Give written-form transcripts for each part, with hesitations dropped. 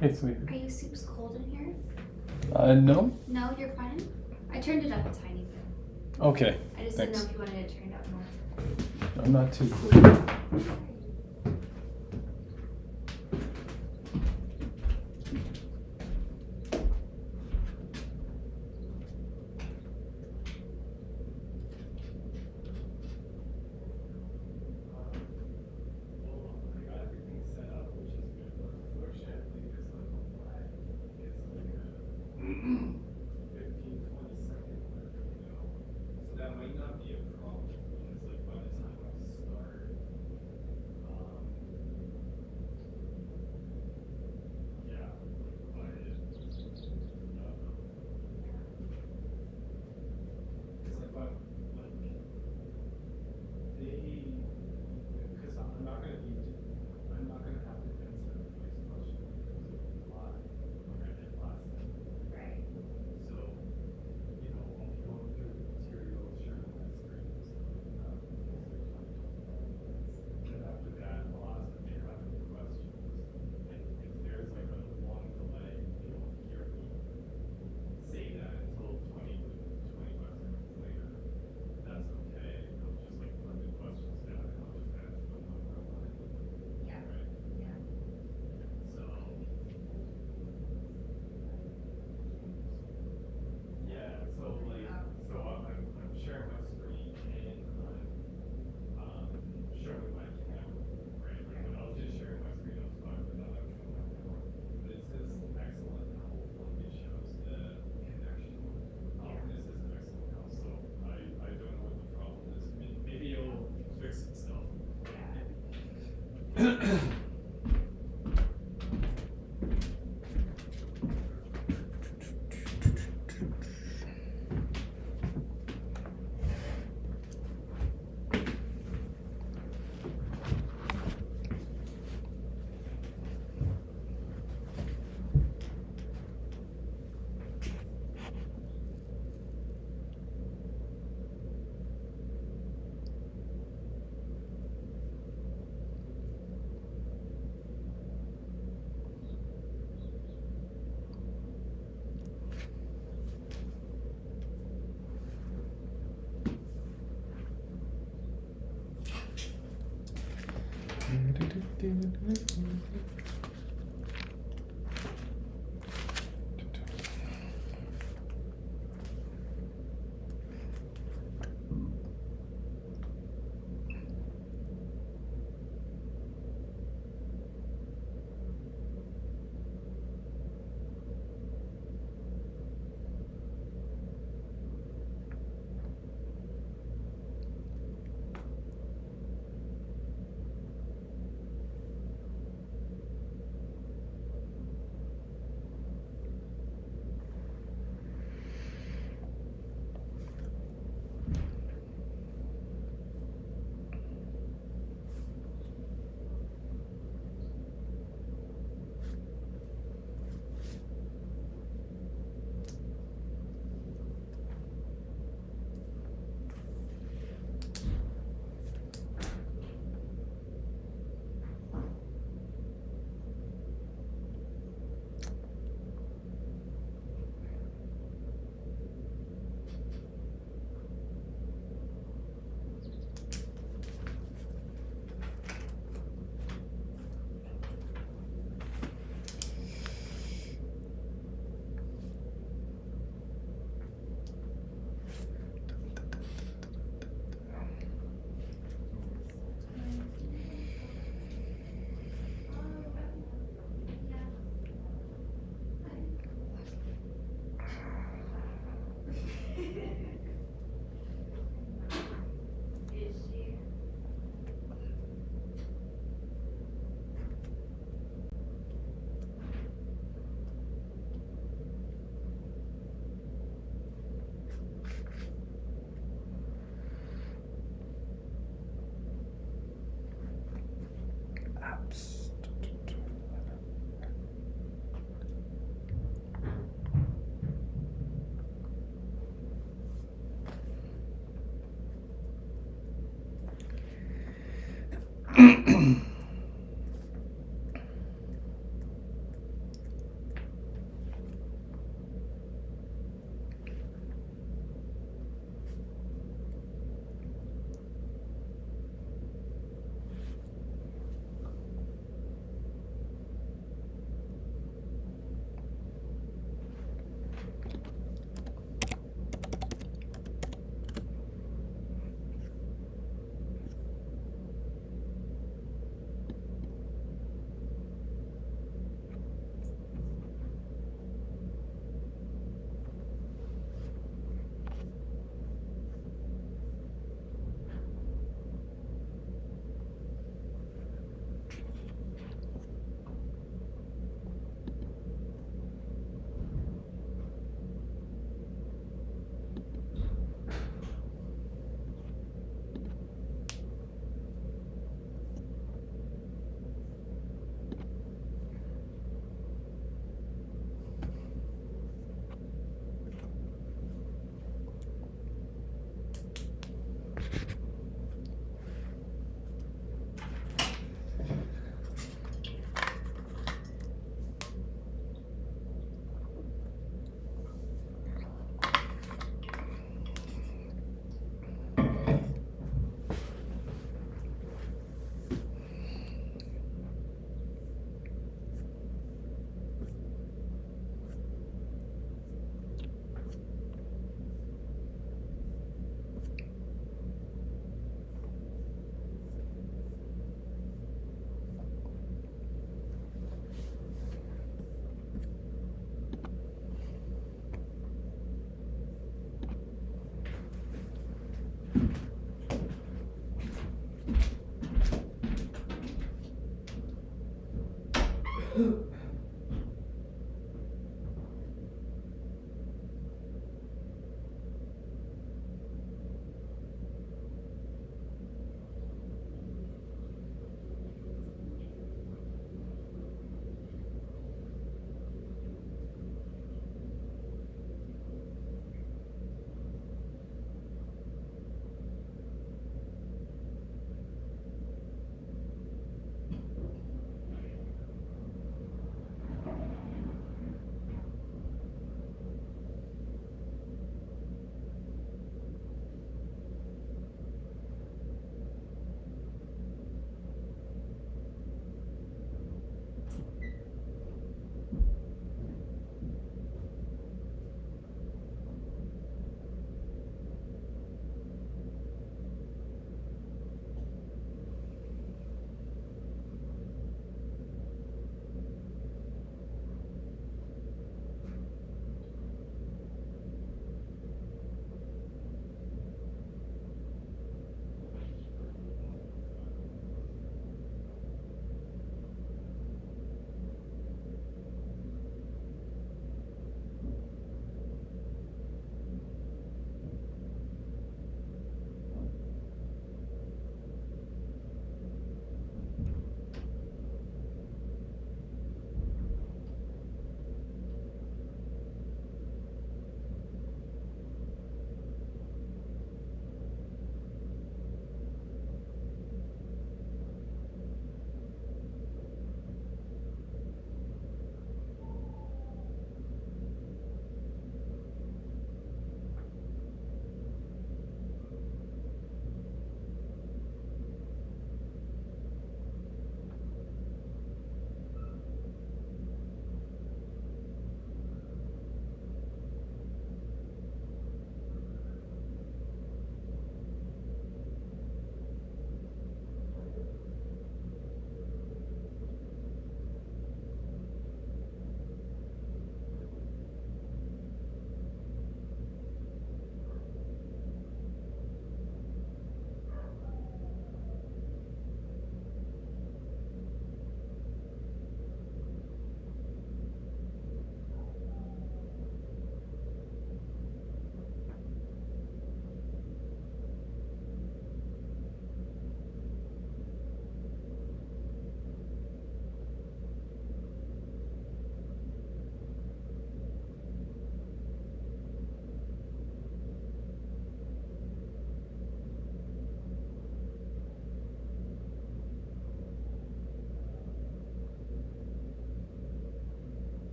Hey, sweetie. Are you soups cold in here? No. No, you're fine. I turned it up a tiny bit. Okay. I just Thanks. didn't know if you wanted it turned up more. I'm not too clear.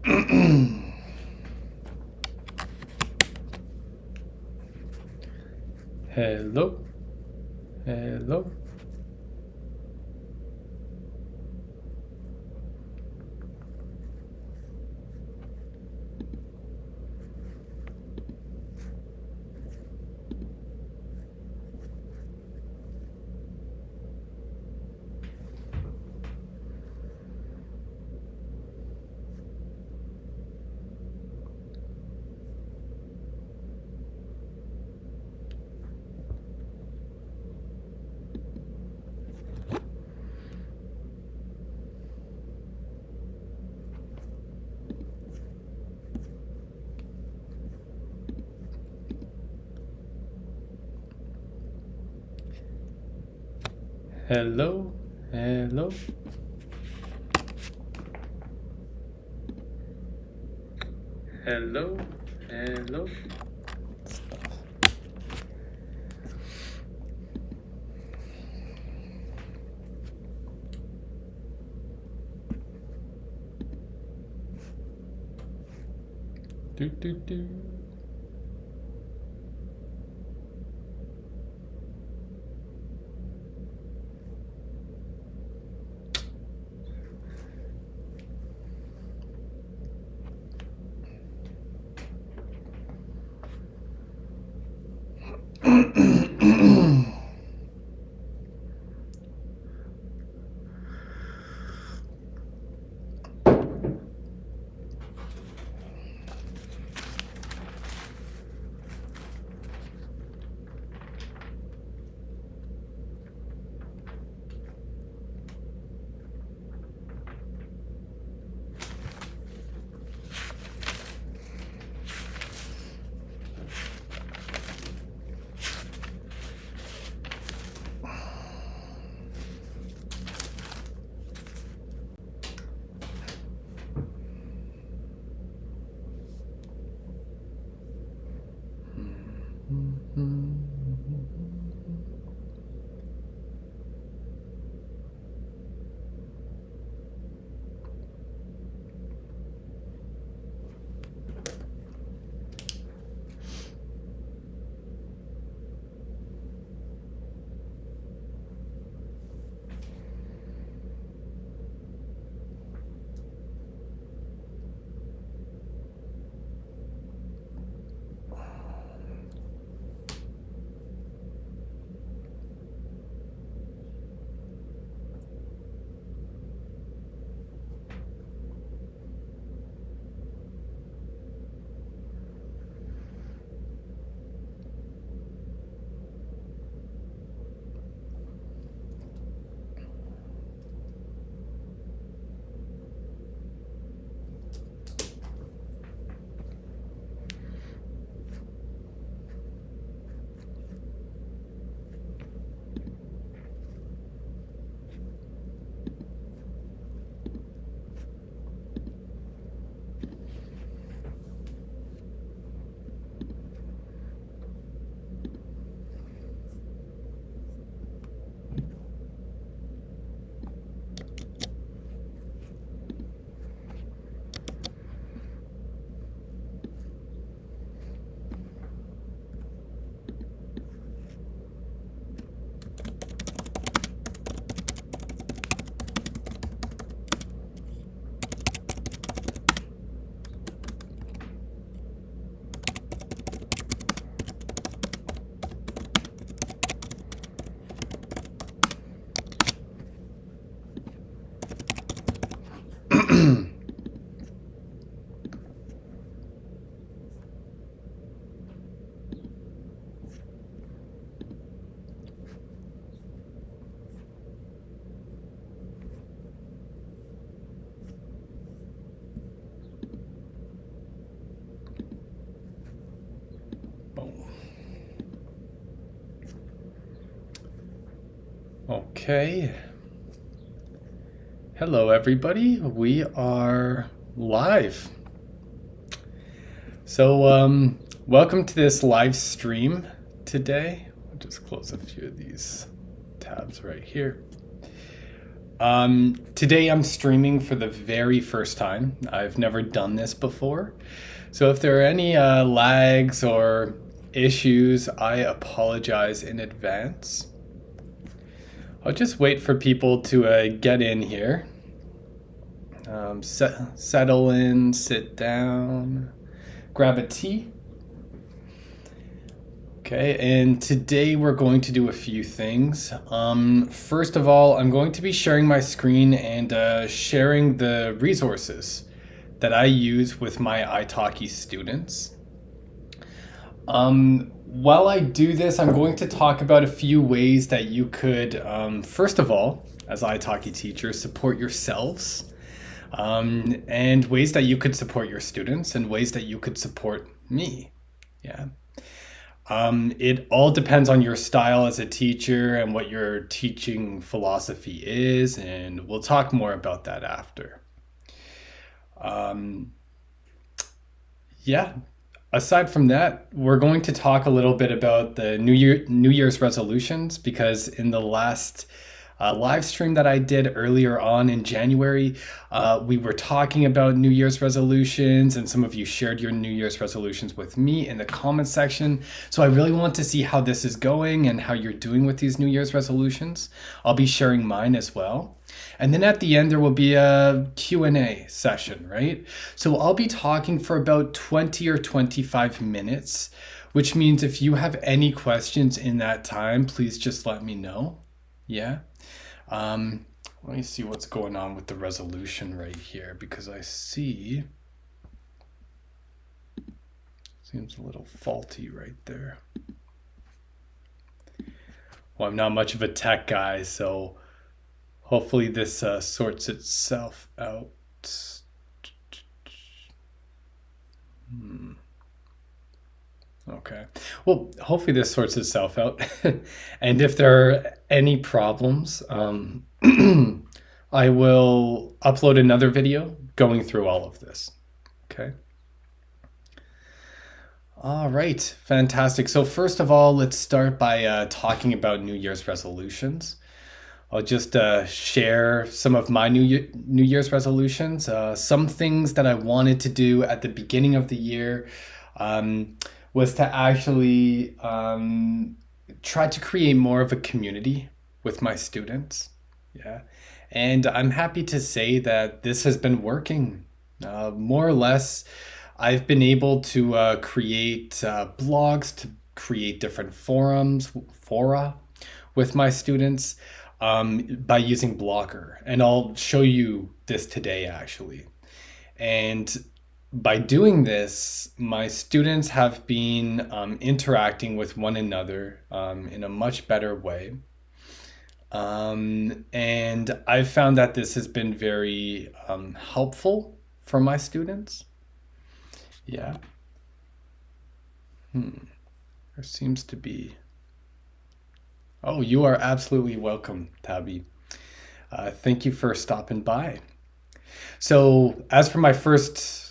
Hello. Hello. Hello, hello. Hello, hello. Do do do. Okay. Hello, everybody. We are live. So, welcome to this live stream today. I'll just close a few of these tabs right here. Today I'm streaming for the very first time. I've never done this before. So if there are any lags or issues, I apologize in advance. I'll just wait for people to get in here. Settle in, sit down, grab a tea. Okay, and today we're going to do a few things. First of all, I'm going to be sharing my screen and sharing the resources that I use with my italki students. While I do this, I'm going to talk about a few ways that you could, first of all, as italki teachers, support yourselves, and ways that you could support your students, and ways that you could support me. Yeah. It all depends on your style as a teacher and what your teaching philosophy is, and we'll talk more about that after. Um, yeah. Aside from that, we're going to talk a little bit about the New Year's resolutions because in the last live stream that I did earlier on in January, we were talking about New Year's resolutions, and some of you shared your New Year's resolutions with me in the comment section. So I really want to see how this is going and how you're doing with these New Year's resolutions. I'll be sharing mine as well. And then at the end, there will be a Q&A session, right? So I'll be talking for about 20 or 25 minutes, which means if you have any questions in that time, please just let me know. Yeah. Let me see what's going on with the resolution right here because I see seems a little faulty right there. Well, I'm not much of a tech guy, so hopefully this sorts itself out. Okay. Well, hopefully this sorts itself out. And if there are any problems, I will upload another video going through all of this. Okay. All right. Fantastic. So first of all, let's start by talking about New Year's resolutions. I'll just share some of my New Year's resolutions. Some things that I wanted to do at the beginning of the year was to actually try to create more of a community with my students. Yeah. And I'm happy to say that this has been working. More or less, I've been able to create blogs, to create different fora with my students by using Blogger. And I'll show you this today, actually. And by doing this, my students have been interacting with one another in a much better way. And I've found that this has been very helpful for my students. Yeah. There seems to be... Oh, you are absolutely welcome, Tabby. Thank you for stopping by. So, as for my first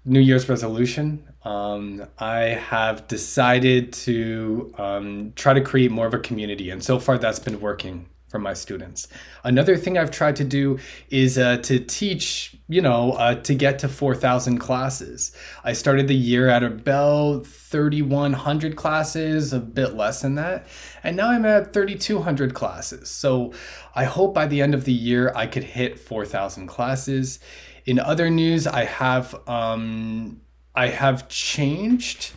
New Year's resolution, I have decided to try to create more of a community, and so far that's been working for my students. Another thing I've tried to do is to teach, to get to 4,000 classes. I started the year at about 3,100 classes, a bit less than that, and now I'm at 3,200 classes. So I hope by the end of the year I could hit 4,000 classes. In other news, I have changed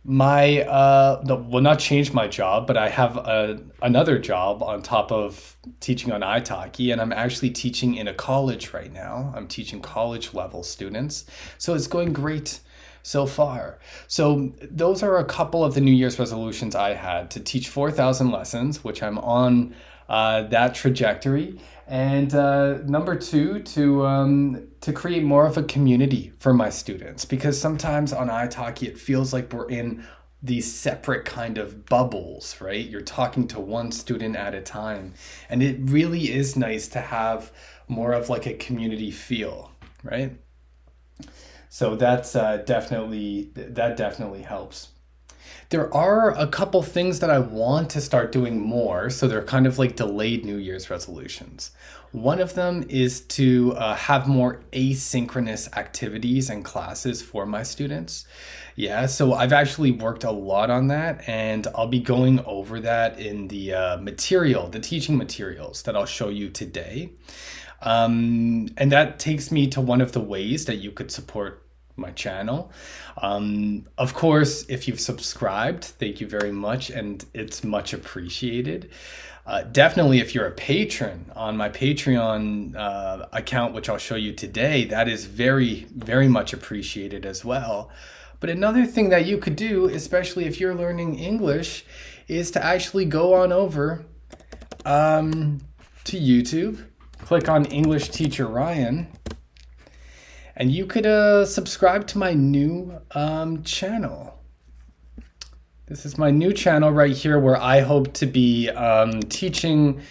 my not changed my job, but I have another job on top of teaching on italki, and I'm actually teaching in a college right now. I'm teaching college level students, so it's going great so far. So those are a couple of the New Year's resolutions I had: to teach 4,000 lessons, which I'm on that trajectory, and number two, to create more of a community for my students, because sometimes on italki it feels like we're in these separate kind of bubbles, right? You're talking to one student at a time, and it really is nice to have more of like a community feel, right? So that definitely helps. There are a couple things that I want to start doing more, so they're kind of like delayed New Year's resolutions. One of them is to have more asynchronous activities and classes for my students. Yeah, so I've actually worked a lot on that, and I'll be going over that in the the teaching materials that I'll show you today. And that takes me to one of the ways that you could support my channel. Of course, if you've subscribed, thank you very much, and it's much appreciated. Definitely, if you're a patron on my Patreon account, which I'll show you today, that is very, very much appreciated as well. But another thing that you could do, especially if you're learning English, is to actually go on over to YouTube, click on English Teacher Ryan, and you could subscribe to my new channel. This is my new channel right here where I hope to be teaching,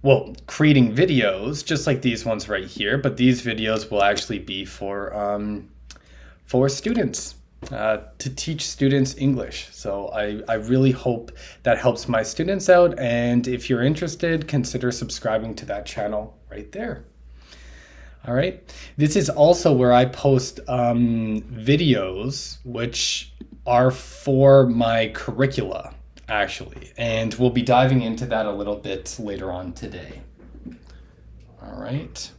well, creating videos just like these ones right here, but these videos will actually be for students, to teach students English. So I really hope that helps my students out, and if you're interested, consider subscribing to that channel right there. All right. This is also where I post videos which are for my curricula, actually. And we'll be diving into that a little bit later on today. All right.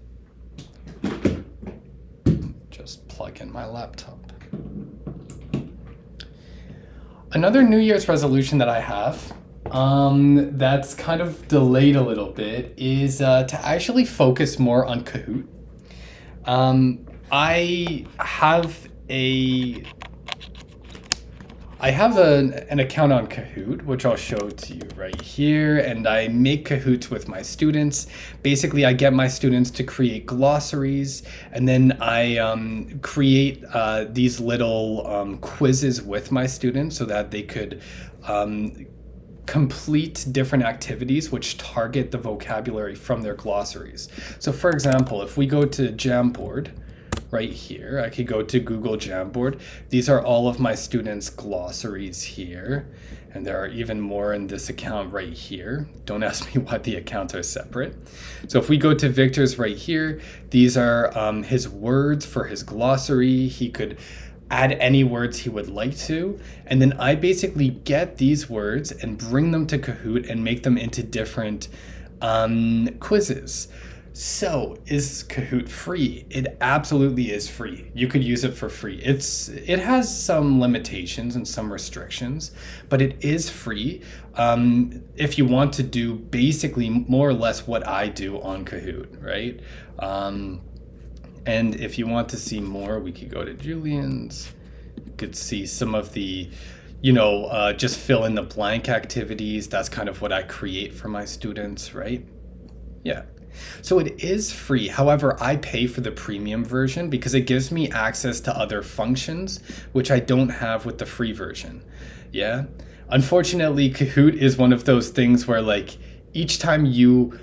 Just plug in my laptop. Another New Year's resolution that I have that's kind of delayed a little bit is to actually focus more on Kahoot. I have an account on Kahoot, which I'll show to you right here, and I make Kahoots with my students. Basically, I get my students to create glossaries, and then I create these little quizzes with my students so that they could complete different activities which target the vocabulary from their glossaries. So for example, if we go to Jamboard right here, I could go to Google Jamboard. These are all of my students' glossaries here, and there are even more in this account right here. Don't ask me why the accounts are separate. So if we go to Victor's right here, these are his words for his glossary. He could add any words he would like to, and then I basically get these words and bring them to Kahoot and make them into different quizzes. So is Kahoot free? It absolutely is free. You could use it for free. It has some limitations and some restrictions, but it is free if you want to do basically more or less what I do on Kahoot, right? And if you want to see more, we could go to Julian's. You could see some of the, just fill in the blank activities. That's kind of what I create for my students, right? Yeah. So it is free. However, I pay for the premium version because it gives me access to other functions, which I don't have with the free version. Yeah. Unfortunately, Kahoot is one of those things where like each time you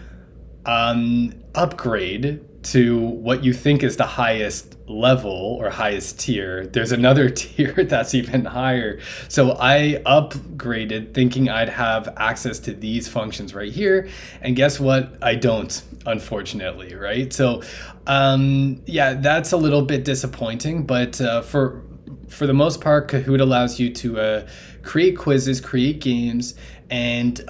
upgrade to what you think is the highest level or highest tier, there's another tier that's even higher. So I upgraded thinking I'd have access to these functions right here, and guess what? I don't, unfortunately, right? So yeah, that's a little bit disappointing, but for the most part, Kahoot allows you to create quizzes, create games, and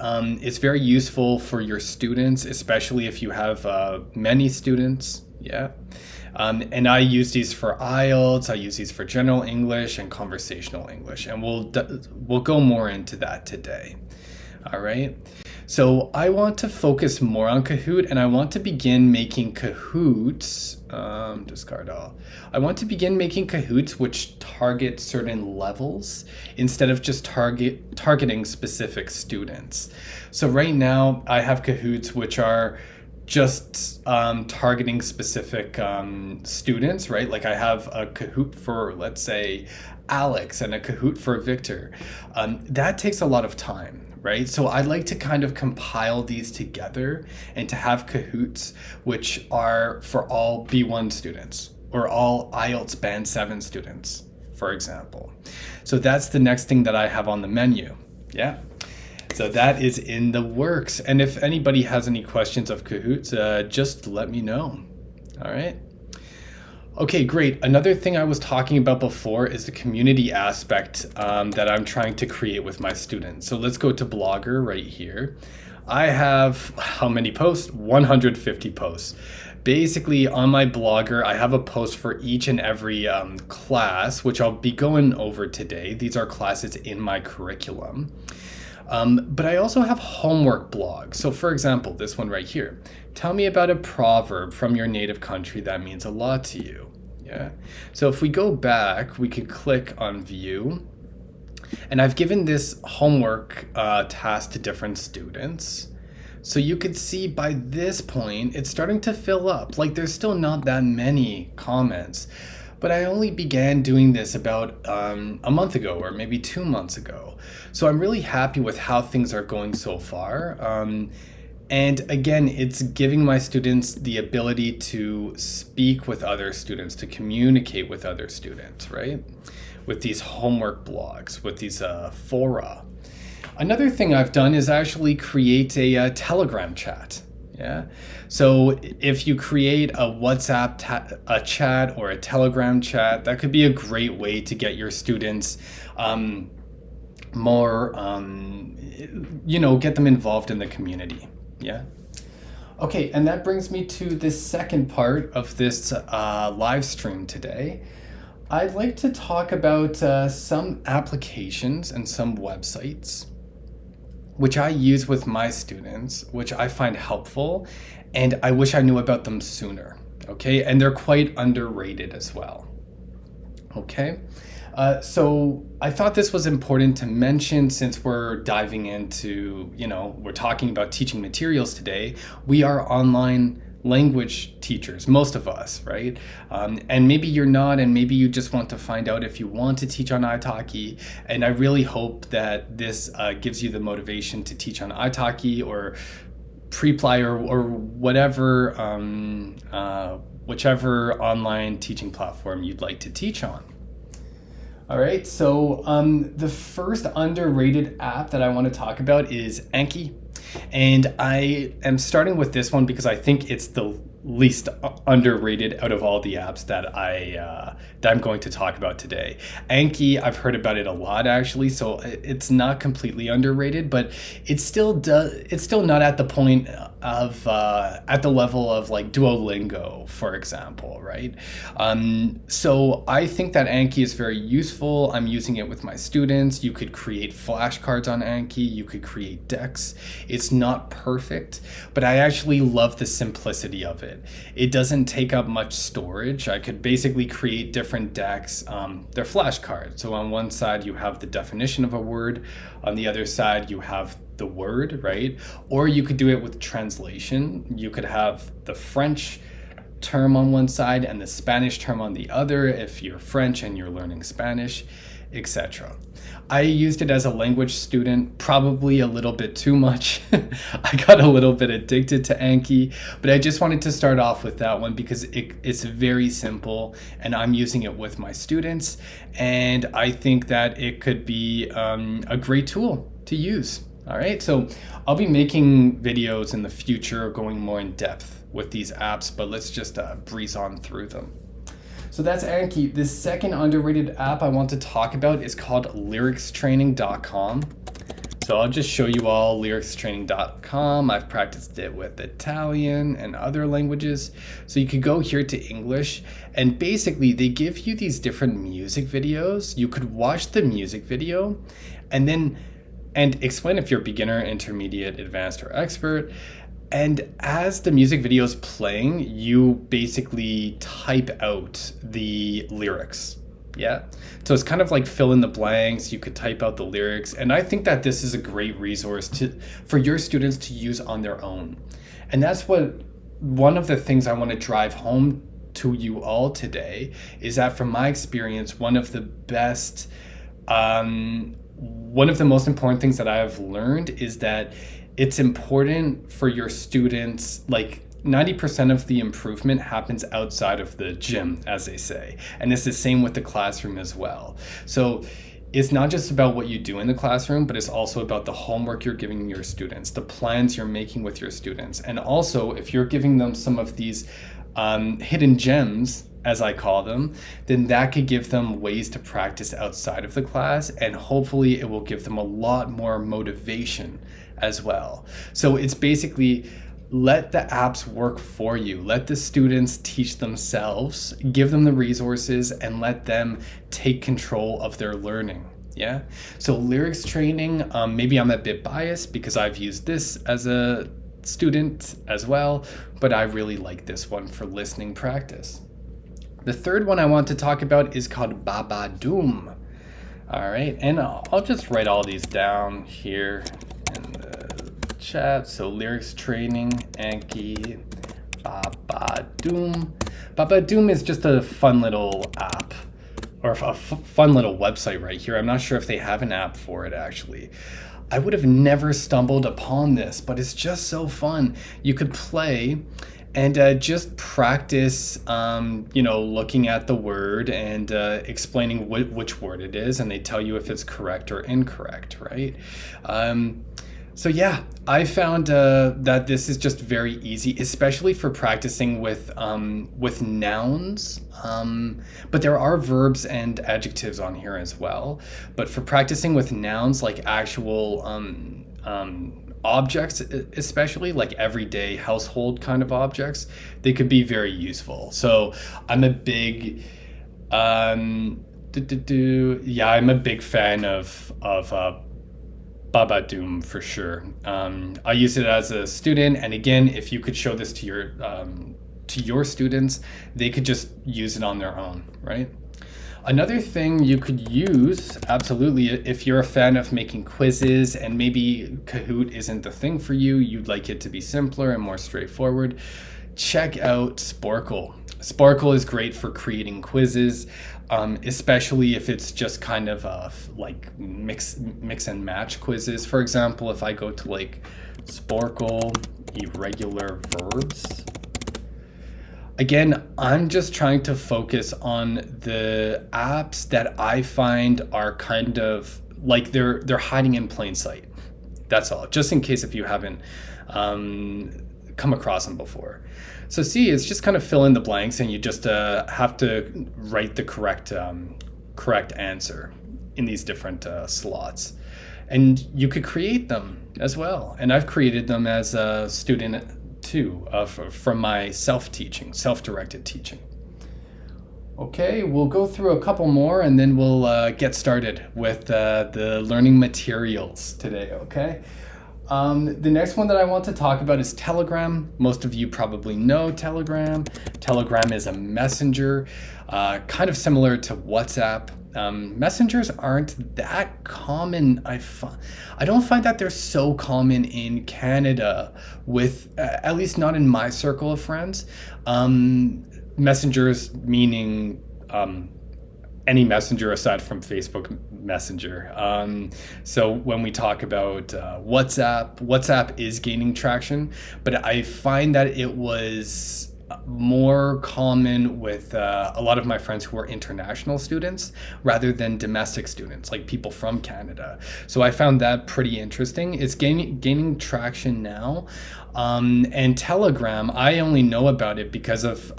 it's very useful for your students, especially if you have many students. Yeah. And I use these for IELTS, I use these for general English and conversational English, and we'll go more into that today. All right. So I want to focus more on Kahoot, and I want to begin making Kahoots, discard all. I want to begin making Kahoots which target certain levels instead of just targeting specific students. So right now I have Kahoots which are just targeting specific students, right? Like I have a Kahoot for, let's say, Alex and a Kahoot for Victor. That takes a lot of time, right? So I'd like to kind of compile these together and to have Kahoots which are for all B1 students or all IELTS Band 7 students, for example. So that's the next thing that I have on the menu. Yeah. So that is in the works. And if anybody has any questions of Kahoots, just let me know. All right. Okay, great. Another thing I was talking about before is the community aspect that I'm trying to create with my students. So let's go to Blogger right here. I have how many posts? 150 posts. Basically, on my Blogger, I have a post for each and every class, which I'll be going over today. These are classes in my curriculum. But I also have homework blogs. So for example, this one right here. Tell me about a proverb from your native country that means a lot to you. Yeah. So if we go back, we could click on view. And I've given this homework task to different students. So you could see by this point, it's starting to fill up. Like there's still not that many comments. But I only began doing this about a month ago or maybe 2 months ago. So I'm really happy with how things are going so far. And again, it's giving my students the ability to speak with other students, to communicate with other students, right? With these homework blogs, with these fora. Another thing I've done is actually create a Telegram chat. Yeah. So if you create a WhatsApp a chat or a Telegram chat, that could be a great way to get your students more, get them involved in the community. Yeah. Okay, and that brings me to the second part of this live stream today. I'd like to talk about some applications and some websites which I use with my students, which I find helpful, and I wish I knew about them sooner, okay? And they're quite underrated as well, okay? So I thought this was important to mention since we're diving into, we're talking about teaching materials today. We are online language teachers, most of us, right? And maybe you're not, and maybe you just want to find out if you want to teach on italki. And I really hope that this gives you the motivation to teach on italki or Preply or whatever, whichever online teaching platform you'd like to teach on. All right, so the first underrated app that I want to talk about is Anki. And I am starting with this one because I think it's the least underrated out of all the apps that I'm going to talk about today. Anki, I've heard about it a lot actually, so it's not completely underrated, but it's still not at the point of at the level of like Duolingo, for example, right? So I think that Anki is very useful. I'm using it with my students. You could create flashcards on Anki. You could create decks. It's not perfect, but I actually love the simplicity of it. It doesn't take up much storage. I could basically create different decks. They're flashcards. So on one side you have the definition of a word. On the other side you have the word, right? Or you could do it with translation. You could have the French term on one side and the Spanish term on the other if you're French and you're learning Spanish, etc. I used it as a language student, probably a little bit too much. I got a little bit addicted to Anki, but I just wanted to start off with that one because it's very simple and I'm using it with my students, and I think that it could be a great tool to use. All right, so I'll be making videos in the future going more in depth with these apps, but let's just breeze on through them. So that's Anki. The second underrated app I want to talk about is called lyricstraining.com. So I'll just show you all lyricstraining.com. I've practiced it with Italian and other languages. So you could go here to English, and basically they give you these different music videos. You could watch the music video and explain if you're beginner, intermediate, advanced, or expert. And as the music video is playing, you basically type out the lyrics. Yeah. So it's kind of like fill in the blanks. You could type out the lyrics. And I think that this is a great resource for your students to use on their own. And that's one of the things I want to drive home to you all today is that from my experience, one of the most important things that I have learned is that it's important for your students, like 90% of the improvement happens outside of the gym, as they say. And it's the same with the classroom as well. So it's not just about what you do in the classroom, but it's also about the homework you're giving your students, the plans you're making with your students. And also, if you're giving them some of these hidden gems, as I call them, then that could give them ways to practice outside of the class, and hopefully it will give them a lot more motivation as well. So it's basically let the apps work for you. Let the students teach themselves, give them the resources, and let them take control of their learning. Yeah. So lyrics training, maybe I'm a bit biased because I've used this as a student as well, but I really like this one for listening practice. The third one I want to talk about is called Baba Doom. All right, and I'll just write all these down here in the chat. So lyrics training, Anki, Baba Doom. Baba Doom is just a fun little app, or a fun little website right here. I'm not sure if they have an app for it actually. I would have never stumbled upon this, but it's just so fun. You could play and just practice, looking at the word and explaining which word it is, and they tell you if it's correct or incorrect, right? So yeah, I found that this is just very easy, especially for practicing with nouns. But there are verbs and adjectives on here as well. But for practicing with nouns, like actual objects, especially like everyday household kind of objects, they could be very useful. So I'm a big I'm a big fan of Baba Doom for sure. I use it as a student, and again, if you could show this to your students, they could just use it on their own, right? Another thing you could use, absolutely, if you're a fan of making quizzes and maybe Kahoot isn't the thing for you, you'd like it to be simpler and more straightforward, check out Sporkle. Sporkle is great for creating quizzes, especially if it's just kind of like mix and match quizzes. For example, if I go to like Sporkle irregular verbs, again, I'm just trying to focus on the apps that I find are kind of like they're hiding in plain sight. That's all, just in case if you haven't come across them before. So see, it's just kind of fill in the blanks, and you just have to write the correct answer in these different slots. And you could create them as well. And I've created them as a student too, from my self-directed teaching. Okay, we'll go through a couple more and then we'll get started with the learning materials today, okay? The next one that I want to talk about is Telegram. Most of you probably know Telegram. Telegram is a messenger, kind of similar to WhatsApp. Messengers aren't that common. I don't find that they're so common in Canada, with at least not in my circle of friends. Messengers meaning any messenger aside from Facebook Messenger. So when we talk about WhatsApp is gaining traction, but I find that it was more common with a lot of my friends who are international students rather than domestic students, like people from Canada. So I found that pretty interesting. It's gaining traction now. And Telegram, I only know about it because of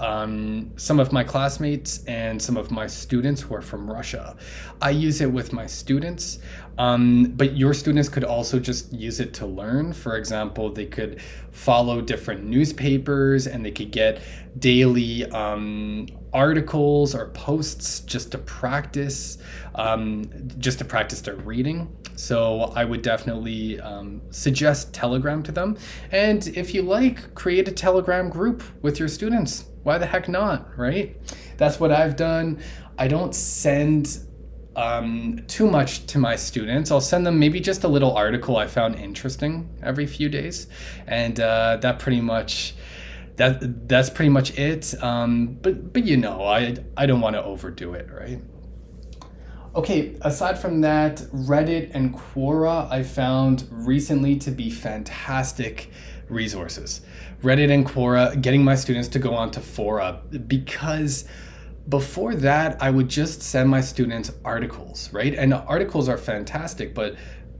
some of my classmates and some of my students who are from Russia. I use it with my students, but your students could also just use it to learn. For example, they could follow different newspapers and they could get daily articles or posts just to practice their reading. So I would definitely suggest Telegram to them. And if you like, create a Telegram group with your students. Why the heck not, right? That's what I've done. I don't send too much to my students. I'll send them maybe just a little article I found interesting every few days. And that's pretty much it. But I don't want to overdo it, right? Okay, aside from that, Reddit and Quora I found recently to be fantastic resources. Reddit and Quora, getting my students to go onto fora because before that I would just send my students articles, right? And articles are fantastic, but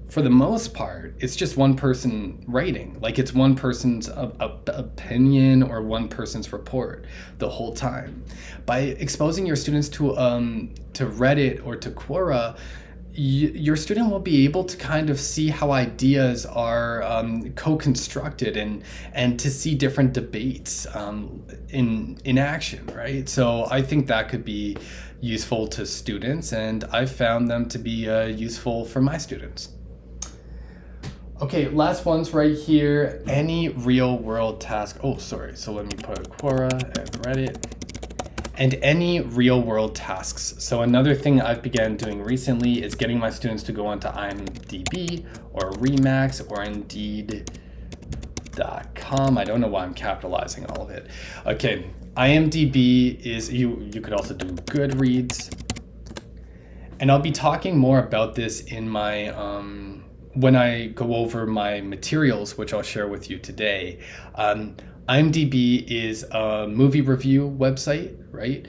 for the most part, it's just one person writing. Like it's one person's opinion or one person's report the whole time. By exposing your students to Reddit or to Quora, your student will be able to kind of see how ideas are co-constructed and to see different debates in action, right? So I think that could be useful to students, and I found them to be useful for my students. Okay, last one's right here. Any real world task. Oh, sorry. So let me put Quora and Reddit. And any real world tasks. So another thing I've began doing recently is getting my students to go onto IMDb or Remax or Indeed.com. I don't know why I'm capitalizing all of it. Okay, IMDb is, you could also do Goodreads. And I'll be talking more about this in my, when I go over my materials, which I'll share with you today. IMDb is a movie review website, right?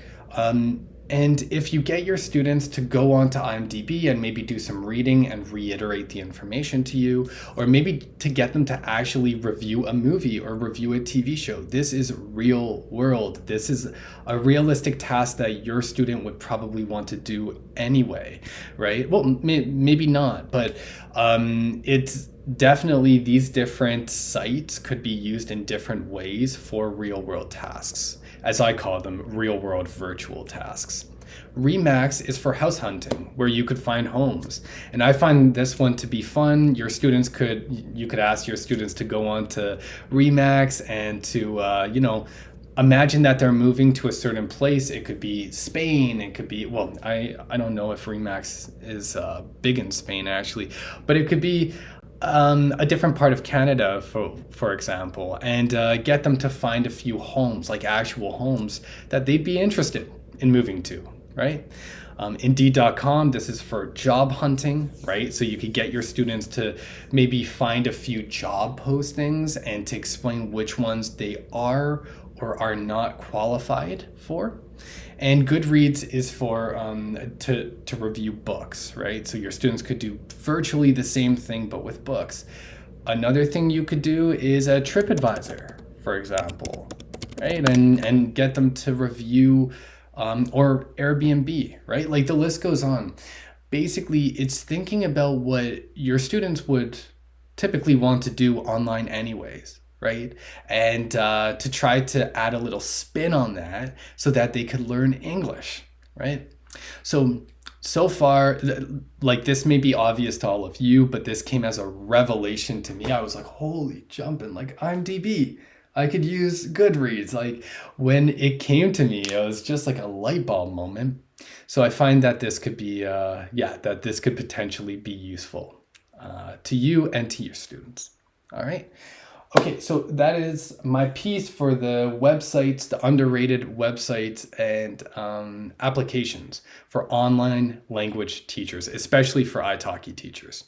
And if you get your students to go onto IMDb and maybe do some reading and reiterate the information to you, or maybe to get them to actually review a movie or review a TV show, this is real world. This is a realistic task that your student would probably want to do anyway, right? Well, maybe not, but it's definitely these different sites could be used in different ways for real world tasks, as I call them, real world virtual tasks. Remax is for house hunting, where you could find homes. And I find this one to be fun. You could ask your students to go on to Remax and to, imagine that they're moving to a certain place. It could be Spain. It could be, well, I don't know if Remax is big in Spain actually, but it could be a different part of Canada, for example, and get them to find a few homes, like actual homes that they'd be interested in moving to, right? Indeed.com, this is for job hunting, right? So you could get your students to maybe find a few job postings and to explain which ones they are or are not qualified for. And Goodreads is for to review books, right? So your students could do virtually the same thing, but with books. Another thing you could do is a TripAdvisor, for example, right? And get them to review or Airbnb, right? Like the list goes on. Basically, it's thinking about what your students would typically want to do online anyways, right? And to try to add a little spin on that so that they could learn English, right? So far, like this may be obvious to all of you, but this came as a revelation to me. I was like, holy jumping, like IMDb. I could use Goodreads. Like when it came to me, it was just like a light bulb moment. So I find that this could be, that this could potentially be useful to you and to your students. All right. Okay, so that is my piece for the websites, the underrated websites and applications for online language teachers, especially for italki teachers.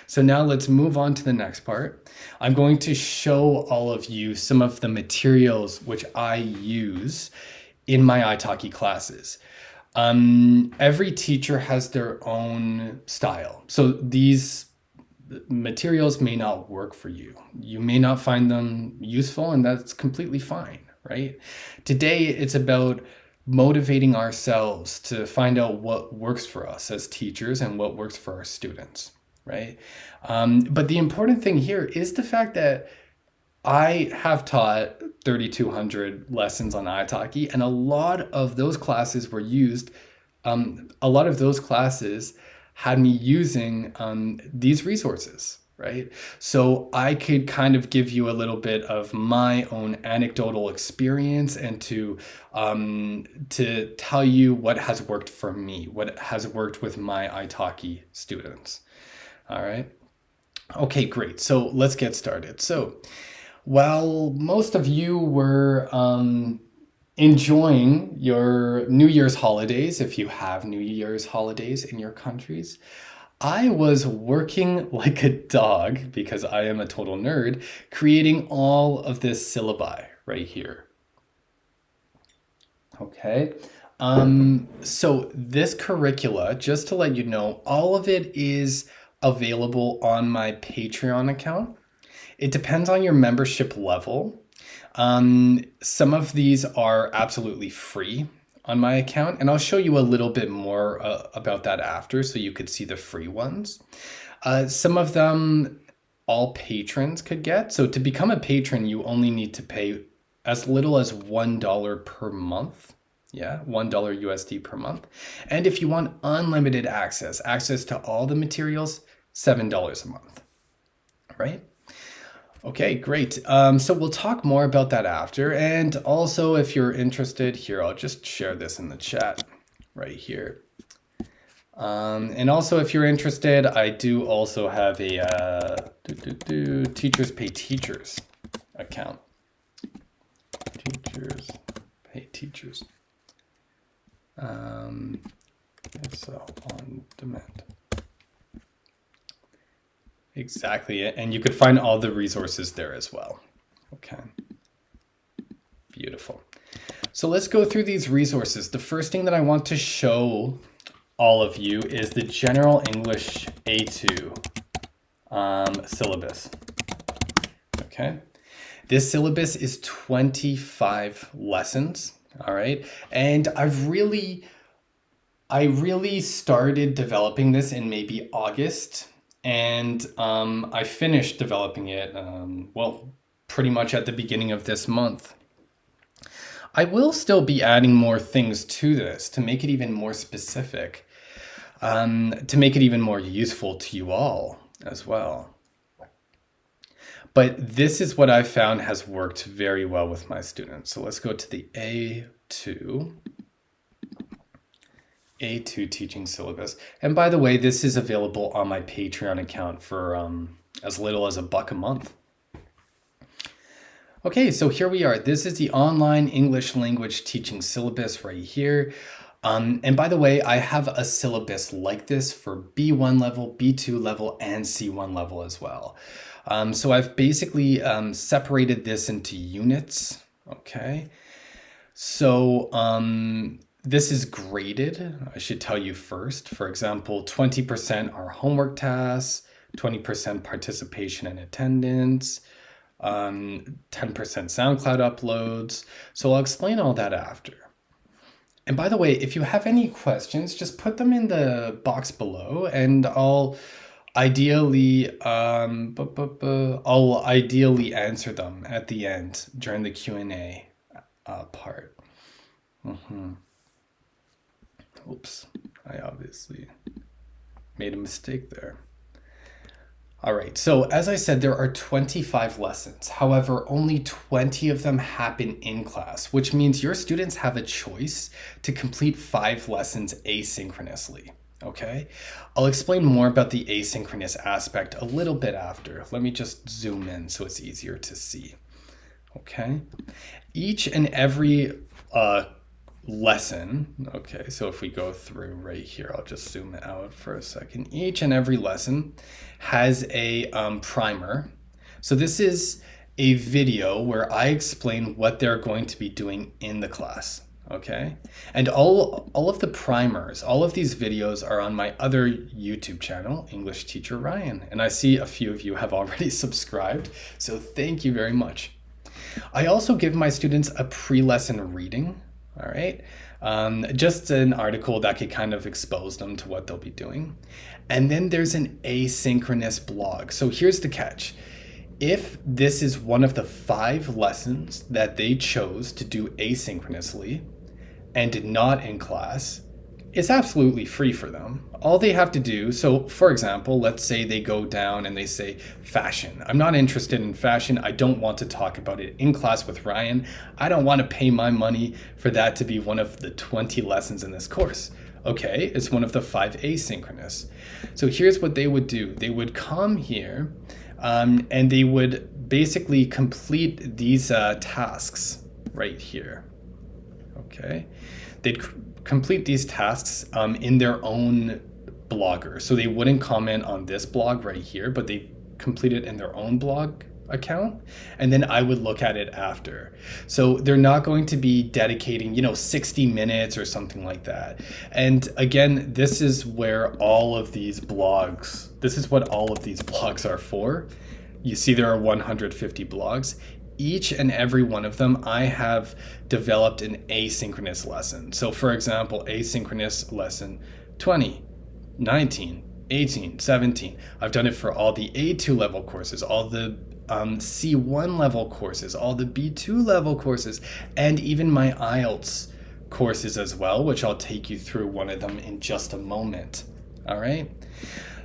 So now let's move on to the next part. I'm going to show all of you some of the materials which I use in my italki classes. Every teacher has their own style. So these materials may not work for you. You may not find them useful, and that's completely fine, right? Today, it's about motivating ourselves to find out what works for us as teachers and what works for our students, right? But the important thing here is the fact that I have taught 3,200 lessons on italki, and a lot of those classes were used, a lot of those classes had me using these resources, right? So I could kind of give you a little bit of my own anecdotal experience and to tell you what has worked for me, what has worked with my italki students. All right. Okay, great. So let's get started. So while most of you were enjoying your New Year's holidays, if you have New Year's holidays in your countries. I was working like a dog because I am a total nerd, creating all of this syllabi right here. Okay. So this curricula, just to let you know, all of it is available on my Patreon account. It depends on your membership level. Some of these are absolutely free on my account, and I'll show you a little bit more about that after so you could see the free ones. Some of them all patrons could get. So to become a patron, you only need to pay as little as $1 per month. Yeah, $1 USD per month. And if you want unlimited access to all the materials, $7 a month, right? Okay, great. So we'll talk more about that after. And also, if you're interested, here, I'll just share this in the chat right here. And also, if you're interested, I do also have a Teachers Pay Teachers account. Teachers Pay Teachers. It's on demand. Exactly, and you could find all the resources there as well. Okay, beautiful. So let's go through these resources. The first thing that I want to show all of you is the General English A2 syllabus. Okay, this syllabus is 25 lessons. All right, and I really started developing this in maybe August. And I finished developing it, well, pretty much at the beginning of this month. I will still be adding more things to this to make it even more specific, to make it even more useful to you all as well. But this is what I've found has worked very well with my students. So let's go to the A2 teaching syllabus. And by the way, this is available on my Patreon account for as little as $1 a month. Okay, so here we are. This is the online English language teaching syllabus right here. And by the way, I have a syllabus like this for B1 level, B2 level, and C1 level as well. So I've basically separated this into units, okay? So this is graded, I should tell you first. For example, 20% are homework tasks, 20% participation and attendance, 10% SoundCloud uploads. So I'll explain all that after. And by the way, if you have any questions, just put them in the box below and I'll ideally answer them at the end during the Q&A part. Oops, I obviously made a mistake there. All right, so as I said, there are 25 lessons. However, only 20 of them happen in class, which means your students have a choice to complete 5 lessons asynchronously, okay? I'll explain more about the asynchronous aspect a little bit after. Let me just zoom in so it's easier to see, okay? Each and every lesson, okay, so if we go through right here, I'll just zoom out for a second. Each and every lesson has a primer. So this is a video where I explain what they're going to be doing in the class, okay? And all of the primers, all of these videos are on my other YouTube channel, English Teacher Ryan. And I see a few of you have already subscribed, so thank you very much. I also give my students a pre-lesson reading. All right, just an article that could kind of expose them to what they'll be doing. And then there's an asynchronous blog. So here's the catch. If this is one of the 5 lessons that they chose to do asynchronously and not in class, it's absolutely free for them. All they have to do, so for example, let's say they go down and they say fashion. I'm not interested in fashion. I don't want to talk about it in class with Ryan. I don't want to pay my money for that to be one of the 20 lessons in this course. Okay, it's one of the 5 asynchronous. So here's what they would do. They would come here and they would basically complete these tasks right here. Okay, they'd complete these tasks in their own blogger. So they wouldn't comment on this blog right here, but they complete it in their own blog account, and then I would look at it after. So they're not going to be dedicating 60 minutes or something like that. And again, this is where all of these blogs, this is what all of these blogs are for. You see there are 150 blogs. Each and every one of them, I have developed an asynchronous lesson. So for example, asynchronous lesson 20, 19, 18, 17. I've done it for all the A2 level courses, all the C1 level courses, all the B2 level courses, and even my IELTS courses as well, which I'll take you through one of them in just a moment. All right.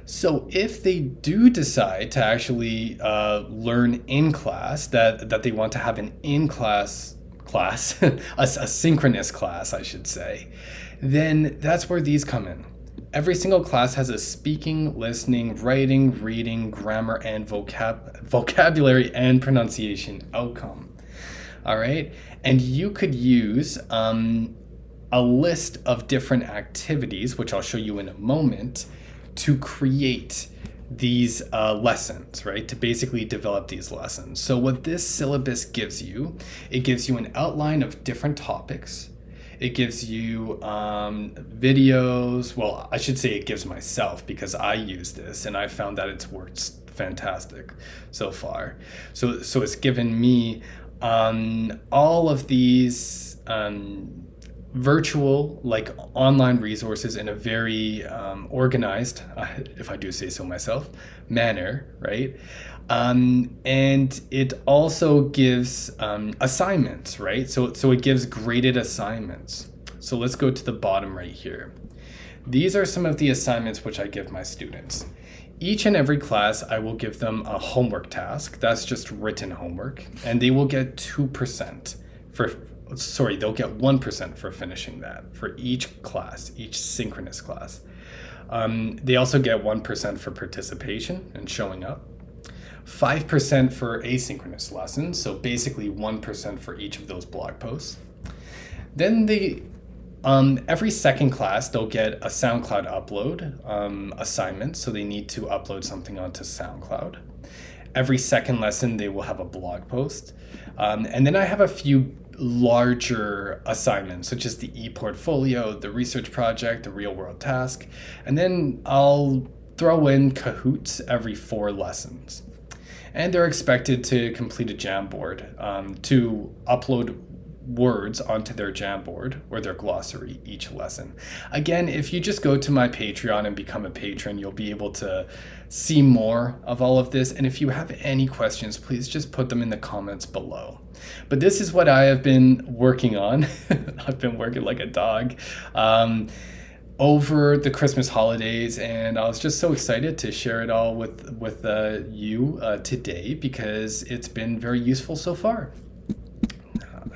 So if they do decide to actually learn in class, that they want to have an in-class class, a synchronous class, I should say, then that's where these come in. Every single class has a speaking, listening, writing, reading, grammar, and vocabulary and pronunciation outcome. All right? And you could use a list of different activities, which I'll show you in a moment, to create these lessons, right? To basically develop these lessons. So what this syllabus gives you, it gives you an outline of different topics. It gives you videos. Well, I should say it gives myself, because I use this and I found that it's worked fantastic so far. So it's given me all of these virtual, like online resources in a very organized, if I do say so myself, manner, right? And it also gives assignments, right? So it gives graded assignments. So let's go to the bottom right here. These are some of the assignments which I give my students. Each and every class, I will give them a homework task. That's just written homework. And they will get 2% they'll get 1% for finishing that for each class, each synchronous class. They also get 1% for participation and showing up. 5% for asynchronous lessons, so basically 1% for each of those blog posts. Then every second class, they'll get a SoundCloud upload assignment, so they need to upload something onto SoundCloud. Every second lesson, they will have a blog post. And then I have a few larger assignments, such as the e-portfolio, the research project, the real-world task. And then I'll throw in Kahoots every 4 lessons. And they're expected to complete a Jamboard to upload words onto their Jamboard or their glossary each lesson. Again, if you just go to my Patreon and become a patron, you'll be able to see more of all of this. And if you have any questions, please just put them in the comments below. But this is what I have been working on. I've been working like a dog over the Christmas holidays, and I was just so excited to share it all with you today, because it's been very useful so far.